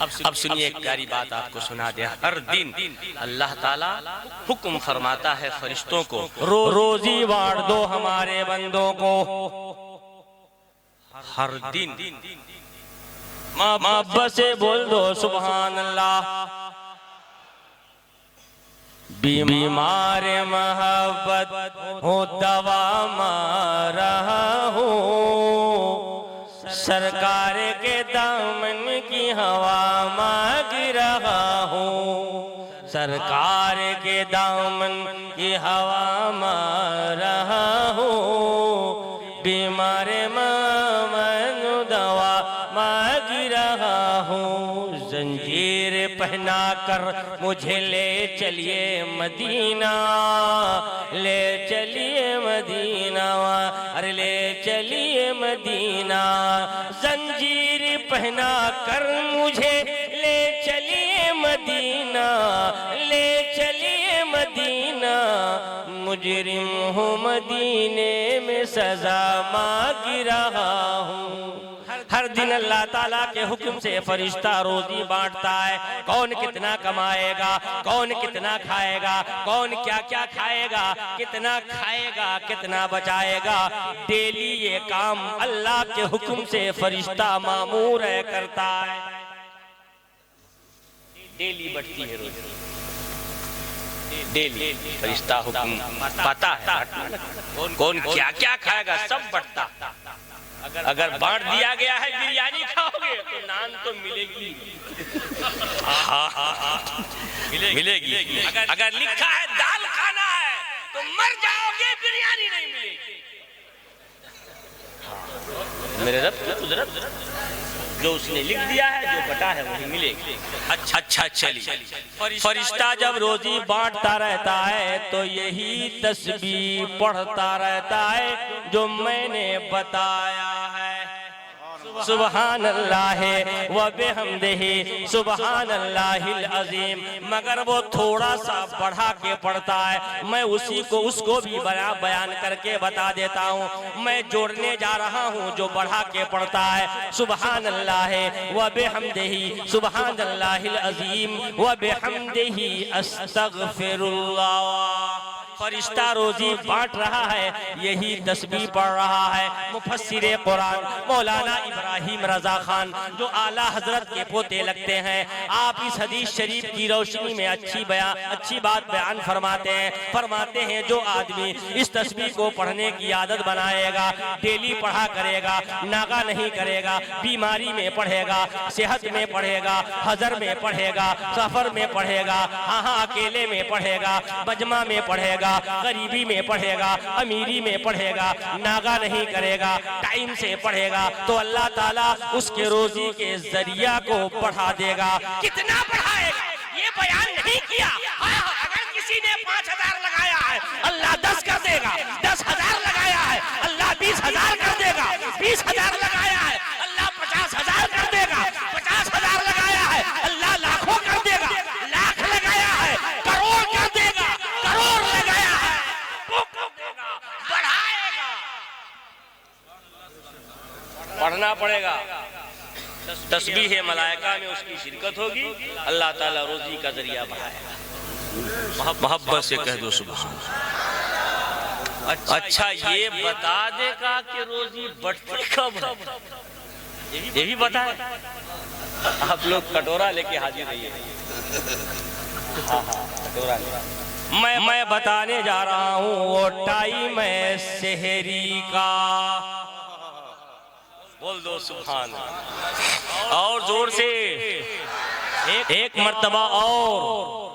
अब सुनिए एक प्यारी बात आपको सुना दिया। हर दिन अल्लाह ताला हुक्म फरमाता है फरिश्तों को, रोजी बांट दो हमारे बंदों को। हर दिन मोहब्बत से बोल दो सुभान अल्लाह। बीमार मोहब्बत हो दवा मारा हूँ, सरकार के दामन की हवा मांग रहा हूँ, सरकार के दामन की हवा मांग रहा हूँ। बीमार मन दवा मांग रहा हूँ, जंजीर पहना कर मुझे ले चलिए मदीना, ले चलिए मदीना, अरे ले चलिए मदीना। जंजीर पहना कर मुझे ले चलिए मदीना, ले चलिए मदीना। मुजरिम हूँ मदीने में सजा मांग रहा हूँ। हर दिन अल्लाह ताला के हुक्म से फरिश्ता रोजी बांटता है। कौन कितना कमाएगा, कौन कितना खाएगा, कौन क्या क्या खाएगा, कितना खाएगा, कितना बचाएगा, डेली ये काम अल्लाह के हुक्म से फरिश्ता मामूर है करता है। डेली बढ़ती है रोजी, डेली फरिश्ता हुक्म पता है कौन क्या क्या खाएगा, सब बढ़ता। अगर बांट दिया गया है बिरयानी खाओगे तो नान तो मिलेगी, मिलेगी। अगर लिखा है दाल खाना है तो मर जाओगे, बिरयानी नहीं मिलेगी। मेरे रब कुदरत, जो उसने लिख दिया है, जो बटा है वही मिलेगी। अच्छा चलिए, फरिश्ता जब रोजी बांटता रहता है तो यही तस्बीह पढ़ता रहता है जो मैंने बताया है। सुबहान अल्लाह व बिहम्दिही सुबहान अल्लाहिल अज़ीम। मगर वो थोड़ा सा बढ़ा के पढ़ता है, मैं उसको भी बयान करके बता देता हूँ। मैं जोड़ने जा रहा हूँ जो बढ़ा के पढ़ता है। सुबहान अल्लाह व बिहम्दिही सुबहान अल्लाहिल अज़ीम व बिहम्दिही अस्तगफिरुल्लाह। फरिश्ता रोजी बांट रहा है, यही तस्बीह पढ़ रहा है। मुफस्सिरे कुरान मौलाना इब्राहिम रजा खान, जो आला हजरत के पोते लगते हैं, आप इस हदीस शरीफ की रोशनी में अच्छी बात बयान फरमाते हैं जो आदमी इस तस्बीह को पढ़ने की आदत बनाएगा, डेली पढ़ा करेगा, नागा नहीं करेगा, बीमारी में पढ़ेगा, सेहत में पढ़ेगा, हजर में पढ़ेगा, सफर में पढ़ेगा, हाँ अकेले में पढ़ेगा, बजमा में पढ़ेगा, गरीबी में पढ़ेगा, अमीरी में पढ़ेगा, नागा नहीं करेगा, टाइम से पढ़ेगा, तो अल्लाह ताला उसके रोजी के जरिया को बढ़ा देगा। कितना बढ़ाएगा ये बयान नहीं किया। अगर किसी ने 5,000 लगाया है अल्लाह 10 कर देगा, 10,000 लगाया है अल्लाह 20,000 कर देगा, 20,000 लगाया है पढ़ना पड़ेगा। तस्बीह मलाइका में उसकी शिरकत होगी, अल्लाह ताला रोजी का जरिया बढ़ाएगा। मोहब्बत से कह दो सुभान। अच्छा ये बता देगा कि रोजी बढ़ती कब है, ये भी बताए। आप लोग कटोरा लेके हाजिर रहिए। हाँ कटोरा मैं बताने जा रहा हूँ वो टाइम है सेहरी का। बोल दो सुभान। और जोर से एक मर्तबा और।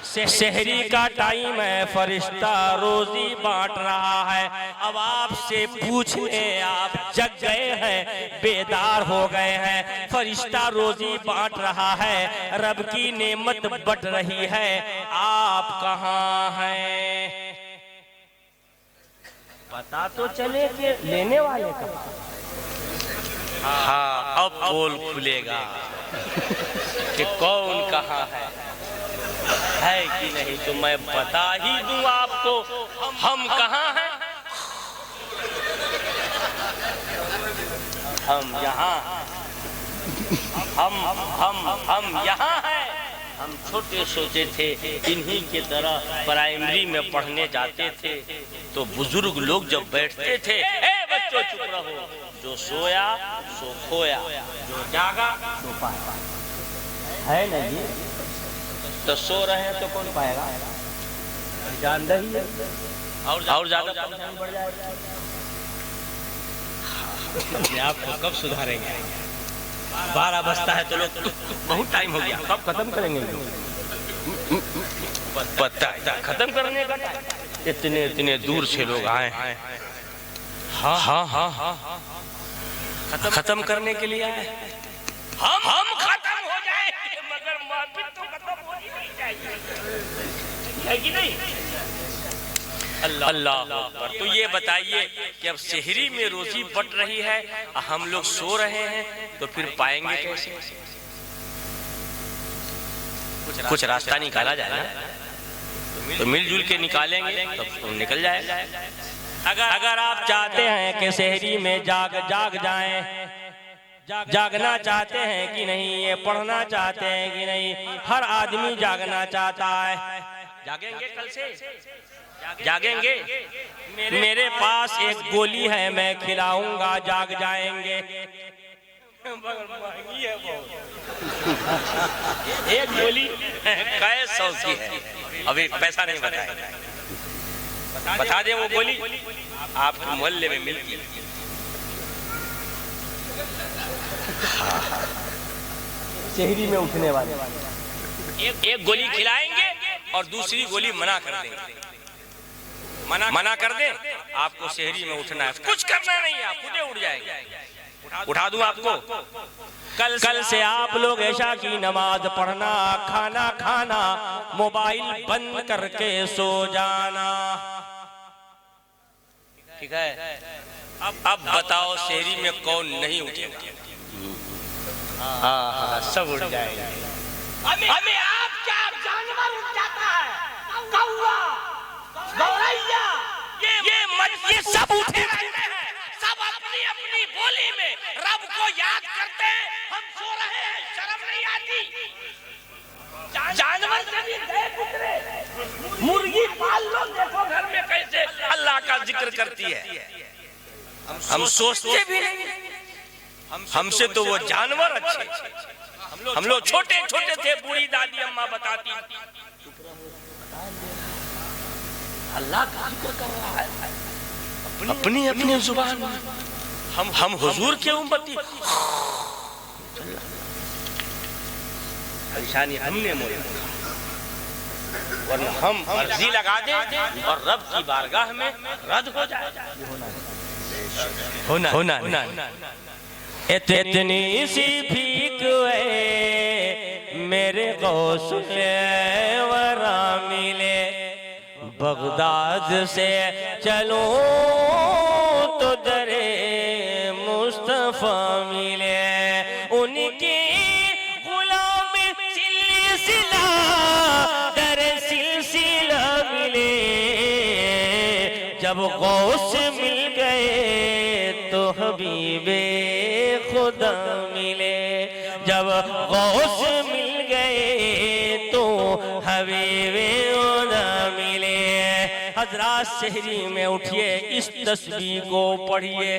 सेहरी का टाइम है, फरिश्ता रोजी बांट रहा है। अब आपसे पूछे, आप जग गए हैं, बेदार हो गए हैं, फरिश्ता रोजी बांट रहा है, रब की नेमत बट रही है, आप कहाँ हैं? पता तो चले कि लेने वाले का। हाँ अब बोल खुलेगा कि कौन कहाँ है कि नहीं। तो मैं बता ही दूं आपको हम कहाँ हैं। हम यहाँ, हम यहाँ हैं। हम छोटे छोटे थे, इन्हीं की तरह प्राइमरी में पढ़ने जाते थे। तो बुजुर्ग लोग जब बैठते थे, ए बच्चों चुप रहो, जो सोया सो खोया, जो जागा सो पाया। है ना जी? तो सो रहे हैं तो कौन पाएगा? जान रही है और ज्यादा परेशानी बढ़ जाएगी। अपने आप को कब सुधारेंगे? 12 बजता है तो लोग बहुत टाइम हो गया, कब खत्म करेंगे? पता है खत्म करने का इतने इतने दूर से लोग आए हैं। हाँ हाँ हाँ हाँ खत्म करने के लिए आए। हम खत्म हो जाएंगे मगर महफिल तो खत्म होनी नहीं चाहिए, है कि नहीं? अल्लाह अकबर। तो ये बताइए कि अब सेहरी में रोजी बट रही है, हम लोग सो रहे हैं, तो फिर पाएंगे कैसे? कुछ रास्ता निकाला जाए ना, तो मिलजुल के निकालेंगे तो निकल जाएगा। अगर आप चाहते हैं कि सेहरी में जाग जाएं, जागना चाहते हैं कि नहीं, ये पढ़ना चाहते हैं कि नहीं, हर आदमी जागना चाहता है। जागेंगे कल से? जागेंगे? मेरे पास एक गोली है, मैं खिलाऊंगा, जाग जाएंगे। एक गोली कै 100 की है, अभी पैसा नहीं बताया। बता दे वो गोली आपके मोहल्ले में मिलती है। शहरी में उठने वाले एक गोली खिलाएंगे और दूसरी गोली मना कर देंगे। मना कर दे आपको शहरी में उठना है, कुछ करना नहीं है, आप खुद उठ जाएंगे। उठा दूं आपको। कल से आप लोग ऐशा की नमाज पढ़ना, खाना खाना, मोबाइल बंद करके सो जाना, ठीक है? अब बताओ शहरी में कौन नहीं उठेगा? हाँ सब उठ जाएगा। हमें आप क्या जानवर उठ जाता है, कौवा, गौरैया, ये सब उठे रहते हैं, सब अपनी अपनी बोली में रब को याद करते हैं। हम सो रहे हैं, शर्म नहीं आती? जानवर से भी देख उतरे, मुर्गी पाल लो, देखो घर में कैसे अल्लाह का जिक्र करती है। हम सोचते भी नहीं, हमसे तो वो जानवर अच्छे। हम लोग छोटे छोटे थे, बूढ़ी दादी अम्मा बताती, अल्लाह का जिक्र कर रहा है अपनी अपनी जुबान। हम हुजूर के उम्मती, परेशानी हमने मोया, वरना हम अर्जी लगा दे और रब की बारगाह में रद्द हो जाए। होना इतनी सी भीख है मेरे गौस वरा मिले, बगदाद से चलो तो दरे मुस्तफा मिले, उनकी गुलाम सिलसिला दरे सिलसिला मिले, जब गौस मिल गए तो हबीबे न मिले, जब गौस मिल गए तो हबीबे न मिले। हजरात शहरी में उठिए, इस तस्बीह को पढ़िए,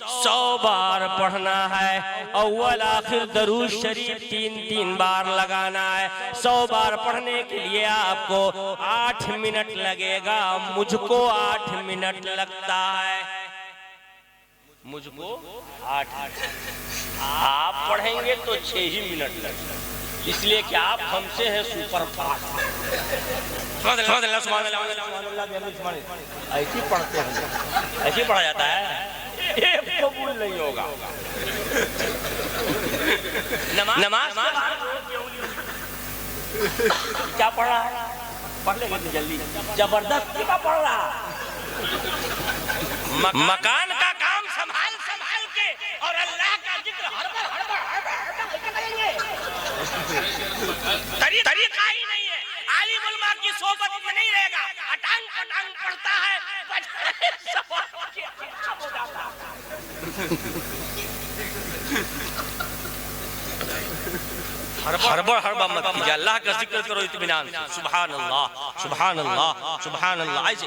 100 बार पढ़ना है। अव्वल आखिर दरूद शरीफ 3-3 बार लगाना है। 100 बार पढ़ने के लिए आपको 8 मिनट लगेगा, मुझको 8 मिनट लगता है, मुझको 8 मिनट। आप पढ़ेंगे तो 6 ही मिनट लगेगा, इसलिए कि आप हमसे हैं सुपर फास्ट। ऐसी पढ़ते हैं, ऐसी पढ़ा जाता है, एक कबूल नहीं होगा। नमाज क्या पढ़ रहा है? पढ़ लेगा तो जल्दी, जबरदस्ती का पढ़ रहा। मकान का काम संभाल संभाल के और अल्लाह का जिक्र हड़बड़ करेंगे, तरीका ही नहीं है। आलिम उलमा की सोबत में नहीं रहेगा, अटांग पटांग पढ़ता है, हड़बड़ मत कीजिए, अल्लाह का जिक्र करो इत्मीनान से। सुभान अल्लाह सुभान अल्लाह सुभान अल्लाह। ऐसे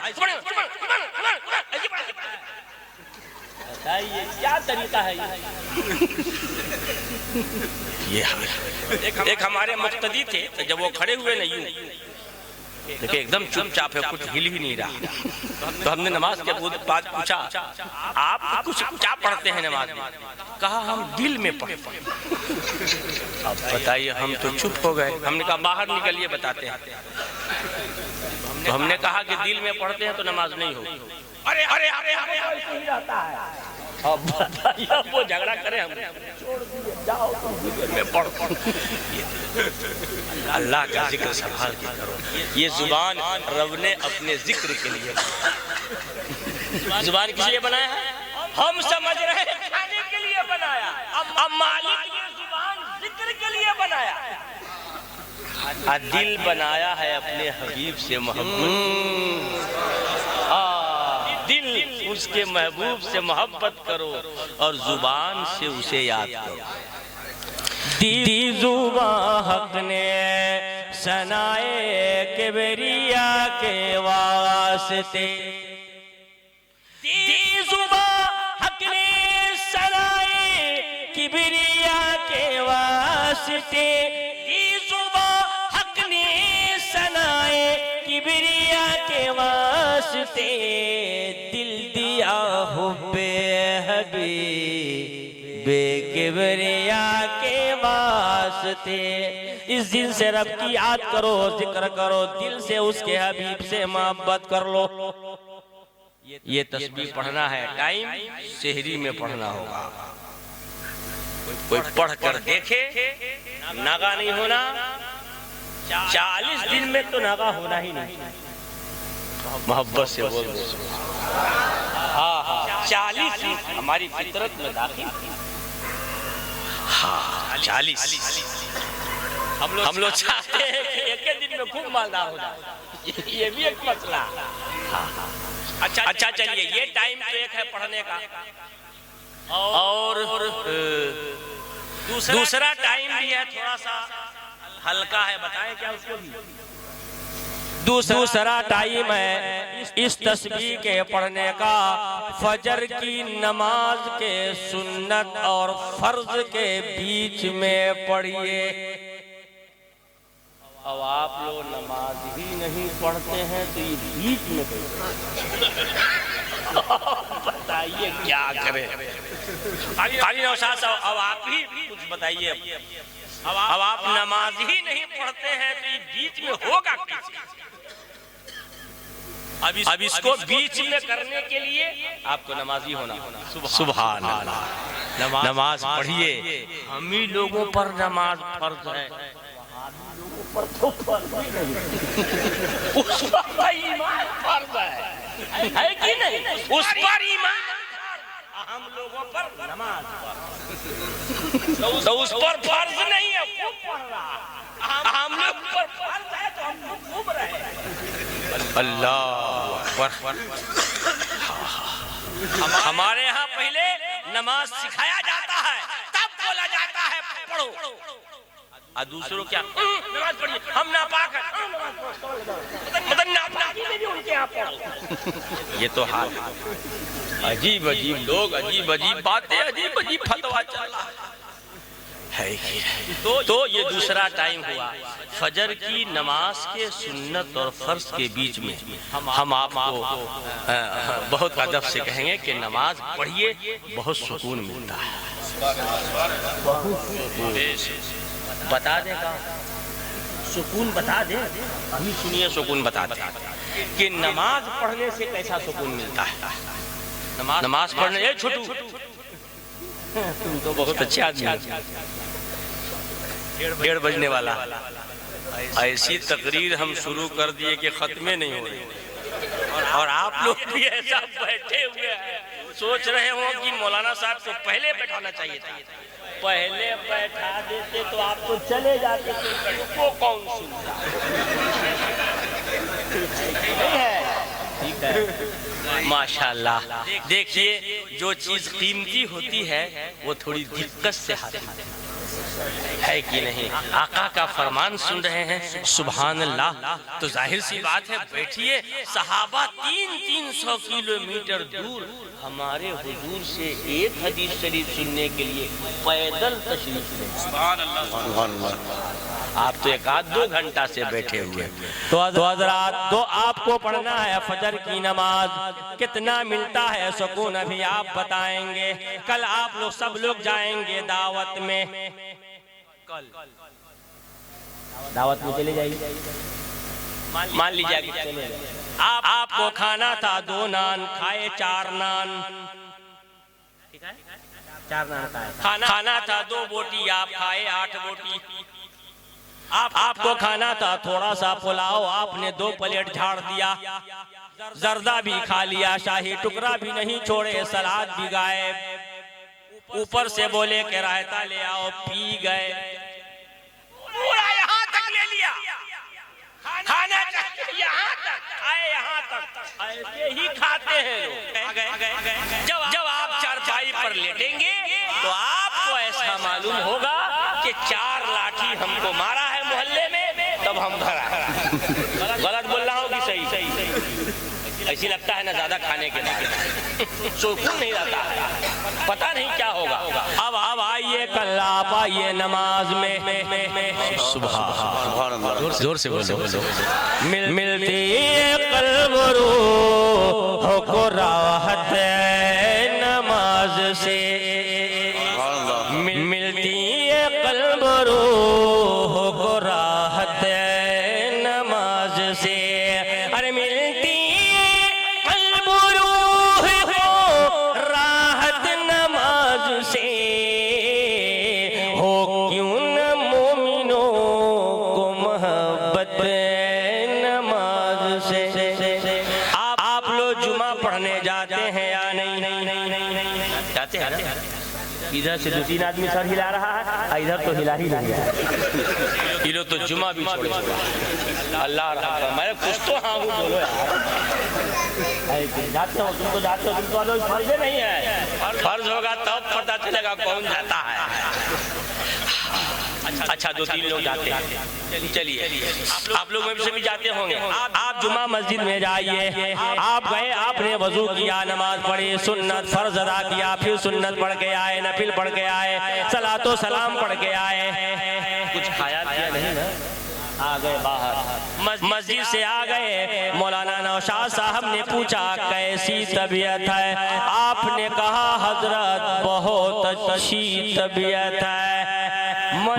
बताइए क्या तरीका है ये? एक हमारे मुक्तदी थे, तो जब वो खड़े हुए ना यूं देखिए एकदम चुपचाप है, कुछ हिल ही नहीं रहा। तो हमने नमाज के बाद पूछा, आप कुछ क्या पढ़ते हैं नमाज में? कहा हम दिल में पढ़ते हैं। अब बताइए, हम तो चुप हो गए। हमने कहा बाहर निकलिए बताते हैं। तो हमने कहा कि दिल में पढ़ते हैं तो नमाज नहीं होगी। अरे अरे अरे ऐसे ही रहता है। अब बताइए, वो झगड़ा करे, हम छोड़ दिए, जाओ मैं पढ़ो। अल्लाह का जिक्र संभाल के करो। ये जुबान रब ने अपने जिक्र के लिए, जुबान किस लिए बनाया है? हम समझ रहे हैं खाने के लिए बनाया, अब मालिक ने जुबान जिक्र के लिए बनाया। दिल बनाया है अपने हबीब से मोहब्बत। दिल उसके महबूब से मोहब्बत करो और जुबान से उसे याद करो। दी जुबान हक ने सनाए किबरिया के वास्ते, दी जुबान हक ने सनाए किबरिया के वास्ते, दी जुबान हक ने सनाए किबरिया के वास्ते, दिल दिया हुब्बे हबीब किबरिया के वास्ते। इस दिन से रब की याद करो, जिक्र करो, दिल से उसके हबीब से मोहब्बत कर लो। ये तस्बीह पढ़ना है, टाइम सेहरी में पढ़ना होगा। कोई पढ़ कर देखे, नागा नहीं होना। 40 दिन में तो नागा होना ही नहीं। मोहब्बत से बोल दो। हाँ 40 हमारी फितरत में दाखिल। हाँ 40 हम लोग चाहते हैं कि एक दिन में खूब मालदार हो जाए, ये भी एक मसला। अच्छा चलिए, ये टाइम तो एक है पढ़ने का, और दूसरा टाइम भी है, थोड़ा सा हल्का है। बताएं क्या उसको भी? दूसरा टाइम है इस तस्बीह के पढ़ने का, फजर की नमाज के सुन्नत और फर्ज के बीच में पढ़िए। अब आप लोग नमाज ही नहीं पढ़ते हैं तो ये बीच में बताइए क्या करें? खाली नौशाद साहब, अब आप ही कुछ बताइए। अब आप नमाज ही नहीं पढ़ते हैं तो ये बीच में होगा कैसे? अब इसको बीच में करने के लिए आपको नमाजी होना। सुभान अल्लाह। नमाज पढ़िए। हम ही लोगों पर नमाज फर्ज है, पर तो फर्ज ही नहीं। उस पर ईमान फर्ज है कि नहीं? उस पर ईमान, हम लोगों पर नमाज फर्ज, तो उस पर फर्ज नहीं है, वो पढ़ रहा। हम लोग पर फर्ज है तो हम लोग घूम रहे हैं। अल्लाह अकबर। हमारे यहाँ पहले नमाज सिखाया जाता है पढ़ो, और दूसरों क्या नमाज पढ़िए, हम नापाक हैं, मतलब नापाकी में भी उनके यहाँ पढ़ो। ये तो हाल, अजीब अजीब लोग, अजीब अजीब बातें, अजीब अजीब फतवा चला है। तो ये दूसरा टाइम हुआ फजर की नमाज के सुन्नत और फर्ज के बीच में हम आपको बहुत अदब से कहेंगे कि नमाज पढ़िए, बहुत सुकून मिलता है। बता देगा सुकून, बता दे, अभी सुनिए सुकून बताते हैं कि नमाज पढ़ने से कैसा सुकून मिलता है। नमाज पढ़ने, छोटू तुम तो बहुत अच्छे आदमी, 1:30 बजने वाला, ऐसी तकरीर हम शुरू कर दिए कि खत्मे नहीं हो रही, और आप लोग भी ऐसा बैठे हुए हैं, सोच रहे हो कि मौलाना साहब को पहले बैठाना चाहिए था। पहले बैठा देते तो आप तो चले जाते, वो कौन सुनता है? ठीक है, माशाल्लाह। देखिए, जो चीज कीमती होती है वो थोड़ी दिक्कत से हासिल है कि नहीं। आका का फरमान सुन रहे हैं, सुभान अल्लाह, तो जाहिर सी बात है बैठिए। सहाबा 300 किलोमीटर दूर हमारे हुजूर से एक हदीस शरीफ सुनने के लिए पैदल तशरीफ ले। सुभान अल्लाह, सुभान अल्लाह। आप तो 1-2 घंटा से बैठे हुए। तो हज़रात, तो आपको पढ़ना है फजर की नमाज, कितना मिलता है सुकून अभी आप बताएंगे। कल आप लोग सब लोग जाएंगे दावत में, कल दावत में चले जाइए, मान लीजिए चले आपको खाना था 2 नान, खाए 4 नान, ठीक है, 4 नान खाए। खाना था 2 बोटी, आप खाए 8 बोटी। आपको खाना था थोड़ा सा पुलाव, आपने 2 प्लेट झाड़ दिया। जर्दा भी खा लिया, शाही टुकड़ा भी नहीं छोड़े, सलाद भी गायब। ऊपर से बोले कि रायता ले आओ, पी गए, पूरा यहाँ तक ले लिया, खाना यहाँ तक आए, यहाँ तक ऐसे ही खाते हैं लोग। जब आप चारपाई पर लेटेंगे तो आपको ऐसा मालूम होगा कि 4 लाठी हमको मारा है मोहल्ले में, तब हम घर आए। गलत बोल रहा हूँ कि सही? ऐसी लगता है ना ज्यादा खाने के बाद सुकून नहीं रहता है, पता नहीं क्या होगा। अब आइए कल आप आइए नमाज में, सुभान, जोर से बोलो, मिलती कल्ब रूह को राहत नमाज से, मिलती कल्ब रूह को राहत नमाज से। अरे मिलती कल्ब रूह को राहत नमाज से, हो क्यों न मोमिनों को मोहब्बत नमाज से। आप लोग जुमा पढ़ने जाते हैं या नहीं? जाते हैं। इधर से 2-3 आदमी सर हिला रहा है, इधर तो हिला ही नहीं है। ये लोग तो जुमा भी छोड़े, अल्लाह रहा मैं कुछ तो हाँ बोलो यार। जाते हो तुम, तो जाते हो तुम, तो फर्ज नहीं है। फर्ज होगा तब पता चलेगा कौन जाता है। अच्छा 2-3 लोग जाते हैं, चलिए आप लोग में से भी जाते होंगे। आप जुमा मस्जिद में जाइए, आप गए, आपने वजू किया, नमाज पढ़ी, सुन्नत फर्ज अदा किया, फिर सुन्नत पढ़ के आए, नफिल पढ़ के आए, सलातो सलाम पढ़ के आए, कुछ खाया पिया नहीं ना, आ गए बाहर, मस्जिद से आ गए। मौलाना नौशाद साहब ने पूछा कैसी तबीयत है? आपने कहा हजरत बहुत अच्छी तबीयत है,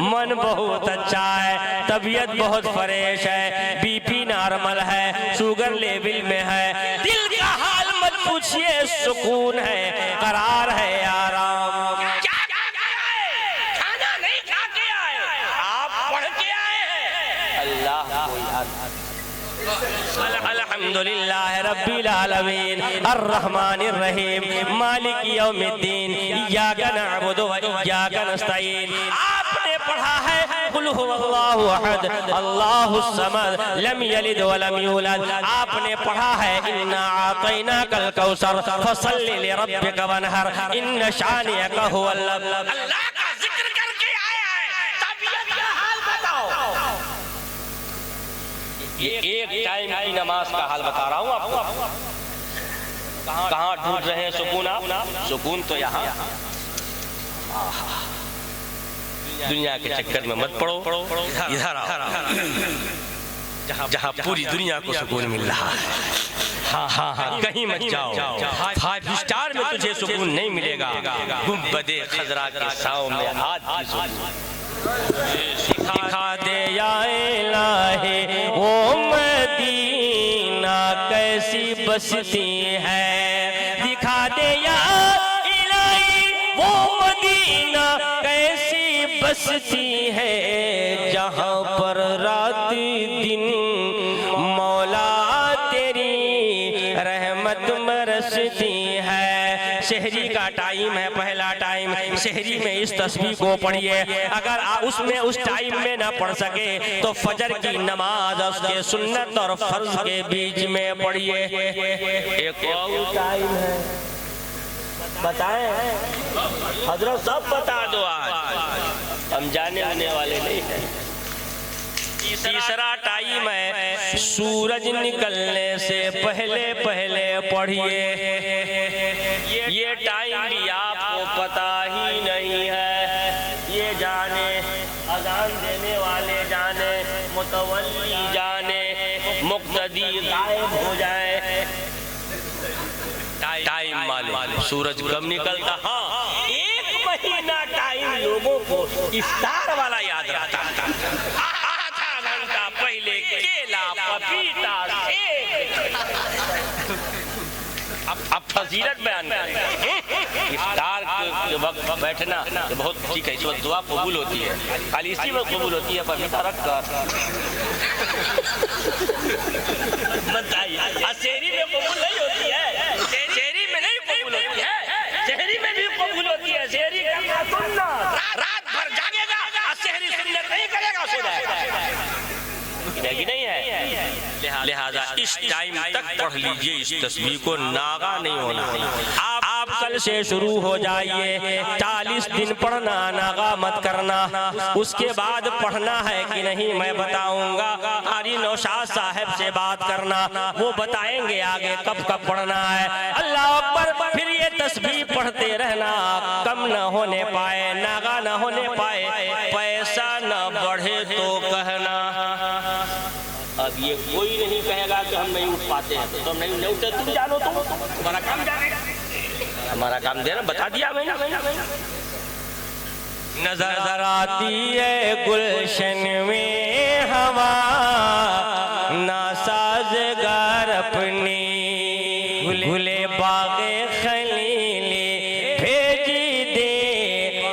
मन बहुत अच्छा है, तबीयत बहुत फ्रेश है, बीपी नॉर्मल है, शुगर लेवल में है, दिल का हाल मत पूछिए, सुकून है, करार है, आराम। खाना नहीं खा के आए, आप पढ़ के आए हैं। अल्लाह को याद। अल्हम्दुलिल्लाह रब्बिल आलमीन अर्रहमानिर रहीम मालिक यौमिद्दीन इय्याका नअबुदु व इय्याका नस्तईन। आपने पढ़ा है कुल हुवल्लाहु अहद अल्लाहुस समद लम यलिद व लम यूलद। आपने पढ़ा है इन्ना आतैनाकल कौसर फसल्लि लिरब्बिका वनहर इन्न शानिअका हुवल अब्तर। अल्लाह का जिक्र करके आया है, ये एक टाइम की नमाज का हाल बता रहा हूँ आपको। कहाँ ढूंढ रहे हैं सुकून आप? सुकून तो यहाँ। दुनिया के चक्कर में मत पड़ो, इधर आओ जहाँ पूरी दुनिया को सुकून मिल रहा है। हाँ, कहीं मत जाओ। 5 स्टार में तुझे सुकून नहीं मिलेगा। गुंबदे खजरा के साओं में आज भी सुकून। दिखा दे या इलाही वो मदीना कैसी बसती है, दिखा दे या इलाही वो मदीना कैसी बसती है, जहाँ पर रात दिन मौला तेरी रहमत बरसती है। शहरी का टाइम है, पहला टाइम। शहरी में इस तस्बीह को पढ़िए। अगर उसमें उस टाइम में ना पढ़ सके तो फजर की नमाज उसके सुन्नत और फर्ज के बीच में पढ़िए। एक और टाइम है, बताएं हजरत, सब बता दो आज, हम जाने आने वाले नहीं हैं। तीसरा टाइम है सूरज निकलने से पहले पहले पढ़िए। ये टाइम भी आपको पता ही नहीं है। ये जाने अजान देने वाले जाने, मुतवल्ली जाने, मुक्तदी गायब हो जाए। टाइम मालूम सूरज कब निकलता? हाँ, 1 महीना टाइम लोगों को इफ्तार वाला याद रहता था। आधा घंटा पहले केला, पपीता, सेब। अब फजीलत बयान करें। इफ्तार के वक्त बैठना तो बहुत ठीक है, इस वक्त दुआ कबूल होती है, खाली इसी वक्त कबूल होती है। पपीता रख कर बताइए, शहरी में कबूल नहीं होती है, शहरी में नहीं कबूल होती है, शहरी में भी कबूल होती है। शहरी का सुन्ना रात भर जागेगा, शहरी सुन्नत नहीं करेगा, सो जाएगा। नहीं है, लिहाजा इस टाइम तक पढ़ लीजिए इस तस्बीह को, नागा नहीं होना। आप कल से शुरू हो जाइए, 40 दिन पढ़ना, नागा मत करना। उसके बाद पढ़ना है कि नहीं मैं बताऊंगा। कारी नौशाद साहब से बात करना, वो बताएंगे आगे कब कब पढ़ना है। अल्लाह अकबर। फिर ये तस्बीह पढ़ते रहना, कम न होने पाए, नागा न होने पाए, पैसा न बढ़े तो कहना। अब ये कोई नहीं कहेगा कि हम नहीं उठ पाते हैं, तो हम नहीं उठते, तुम जानो, तुम्हारा काम जानेगा, हमारा काम देना बता दिया मैंने। नजर आती है गुलशन में हवा, नासाज़गार अपनी भूले बागे खलीले, भेज दे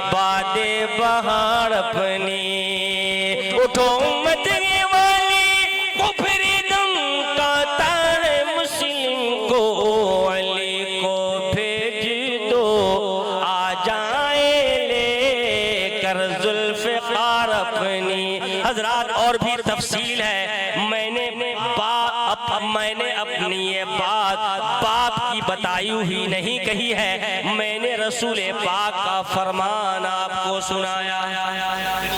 बादे बहार अपनी। उठो मत और भी तफसील है। मैंने अपनी ये बाप की बताई हुई नहीं कही है, मैंने रसूल पाक का फरमान आपको सुनाया।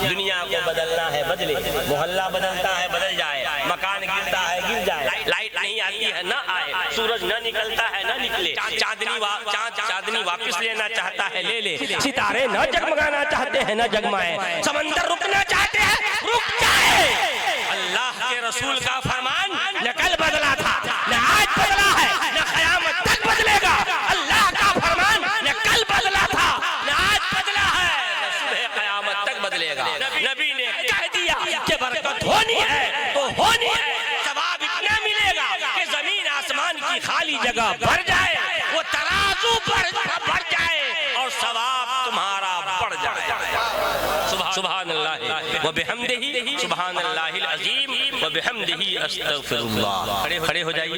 दुनिया को बदलना है बदले, मोहल्ला बदलता है बदल जाए, मकान गिरता है गिर जाए, लाइट नहीं आती है ना आए, सूरज न निकलता है ना निकले, चांदनी वापस लेना चाहता है ले ले, सितारे न जगमगाना चाहते हैं न जगमाए, समंदर रुकना चाहते हैं रुक जाए। अल्लाह के रसूल का फरमान न कल बदला था, न आज बदला है, न क़यामत तक बदलेगा। अल्लाह का फरमान न कल बदला था, न आज बदला है, न सुबह क़यामत तक बदलेगा। नबी ने कह दिया कि बरकत होनी है तो होनी है, सवाब इतना मिलेगा कि जमीन आसमान की खाली जगह भर जाए, वो तराजू पर बढ़ जाए और सवाब तुम्हारा बढ़ जाए। सुभान अल्लाह व बिहम्दिही, सुभान अल्लाहिल अज़ीम व बिहम्दिही अस्तगफिरुल्लाह। खड़े हो जाइए।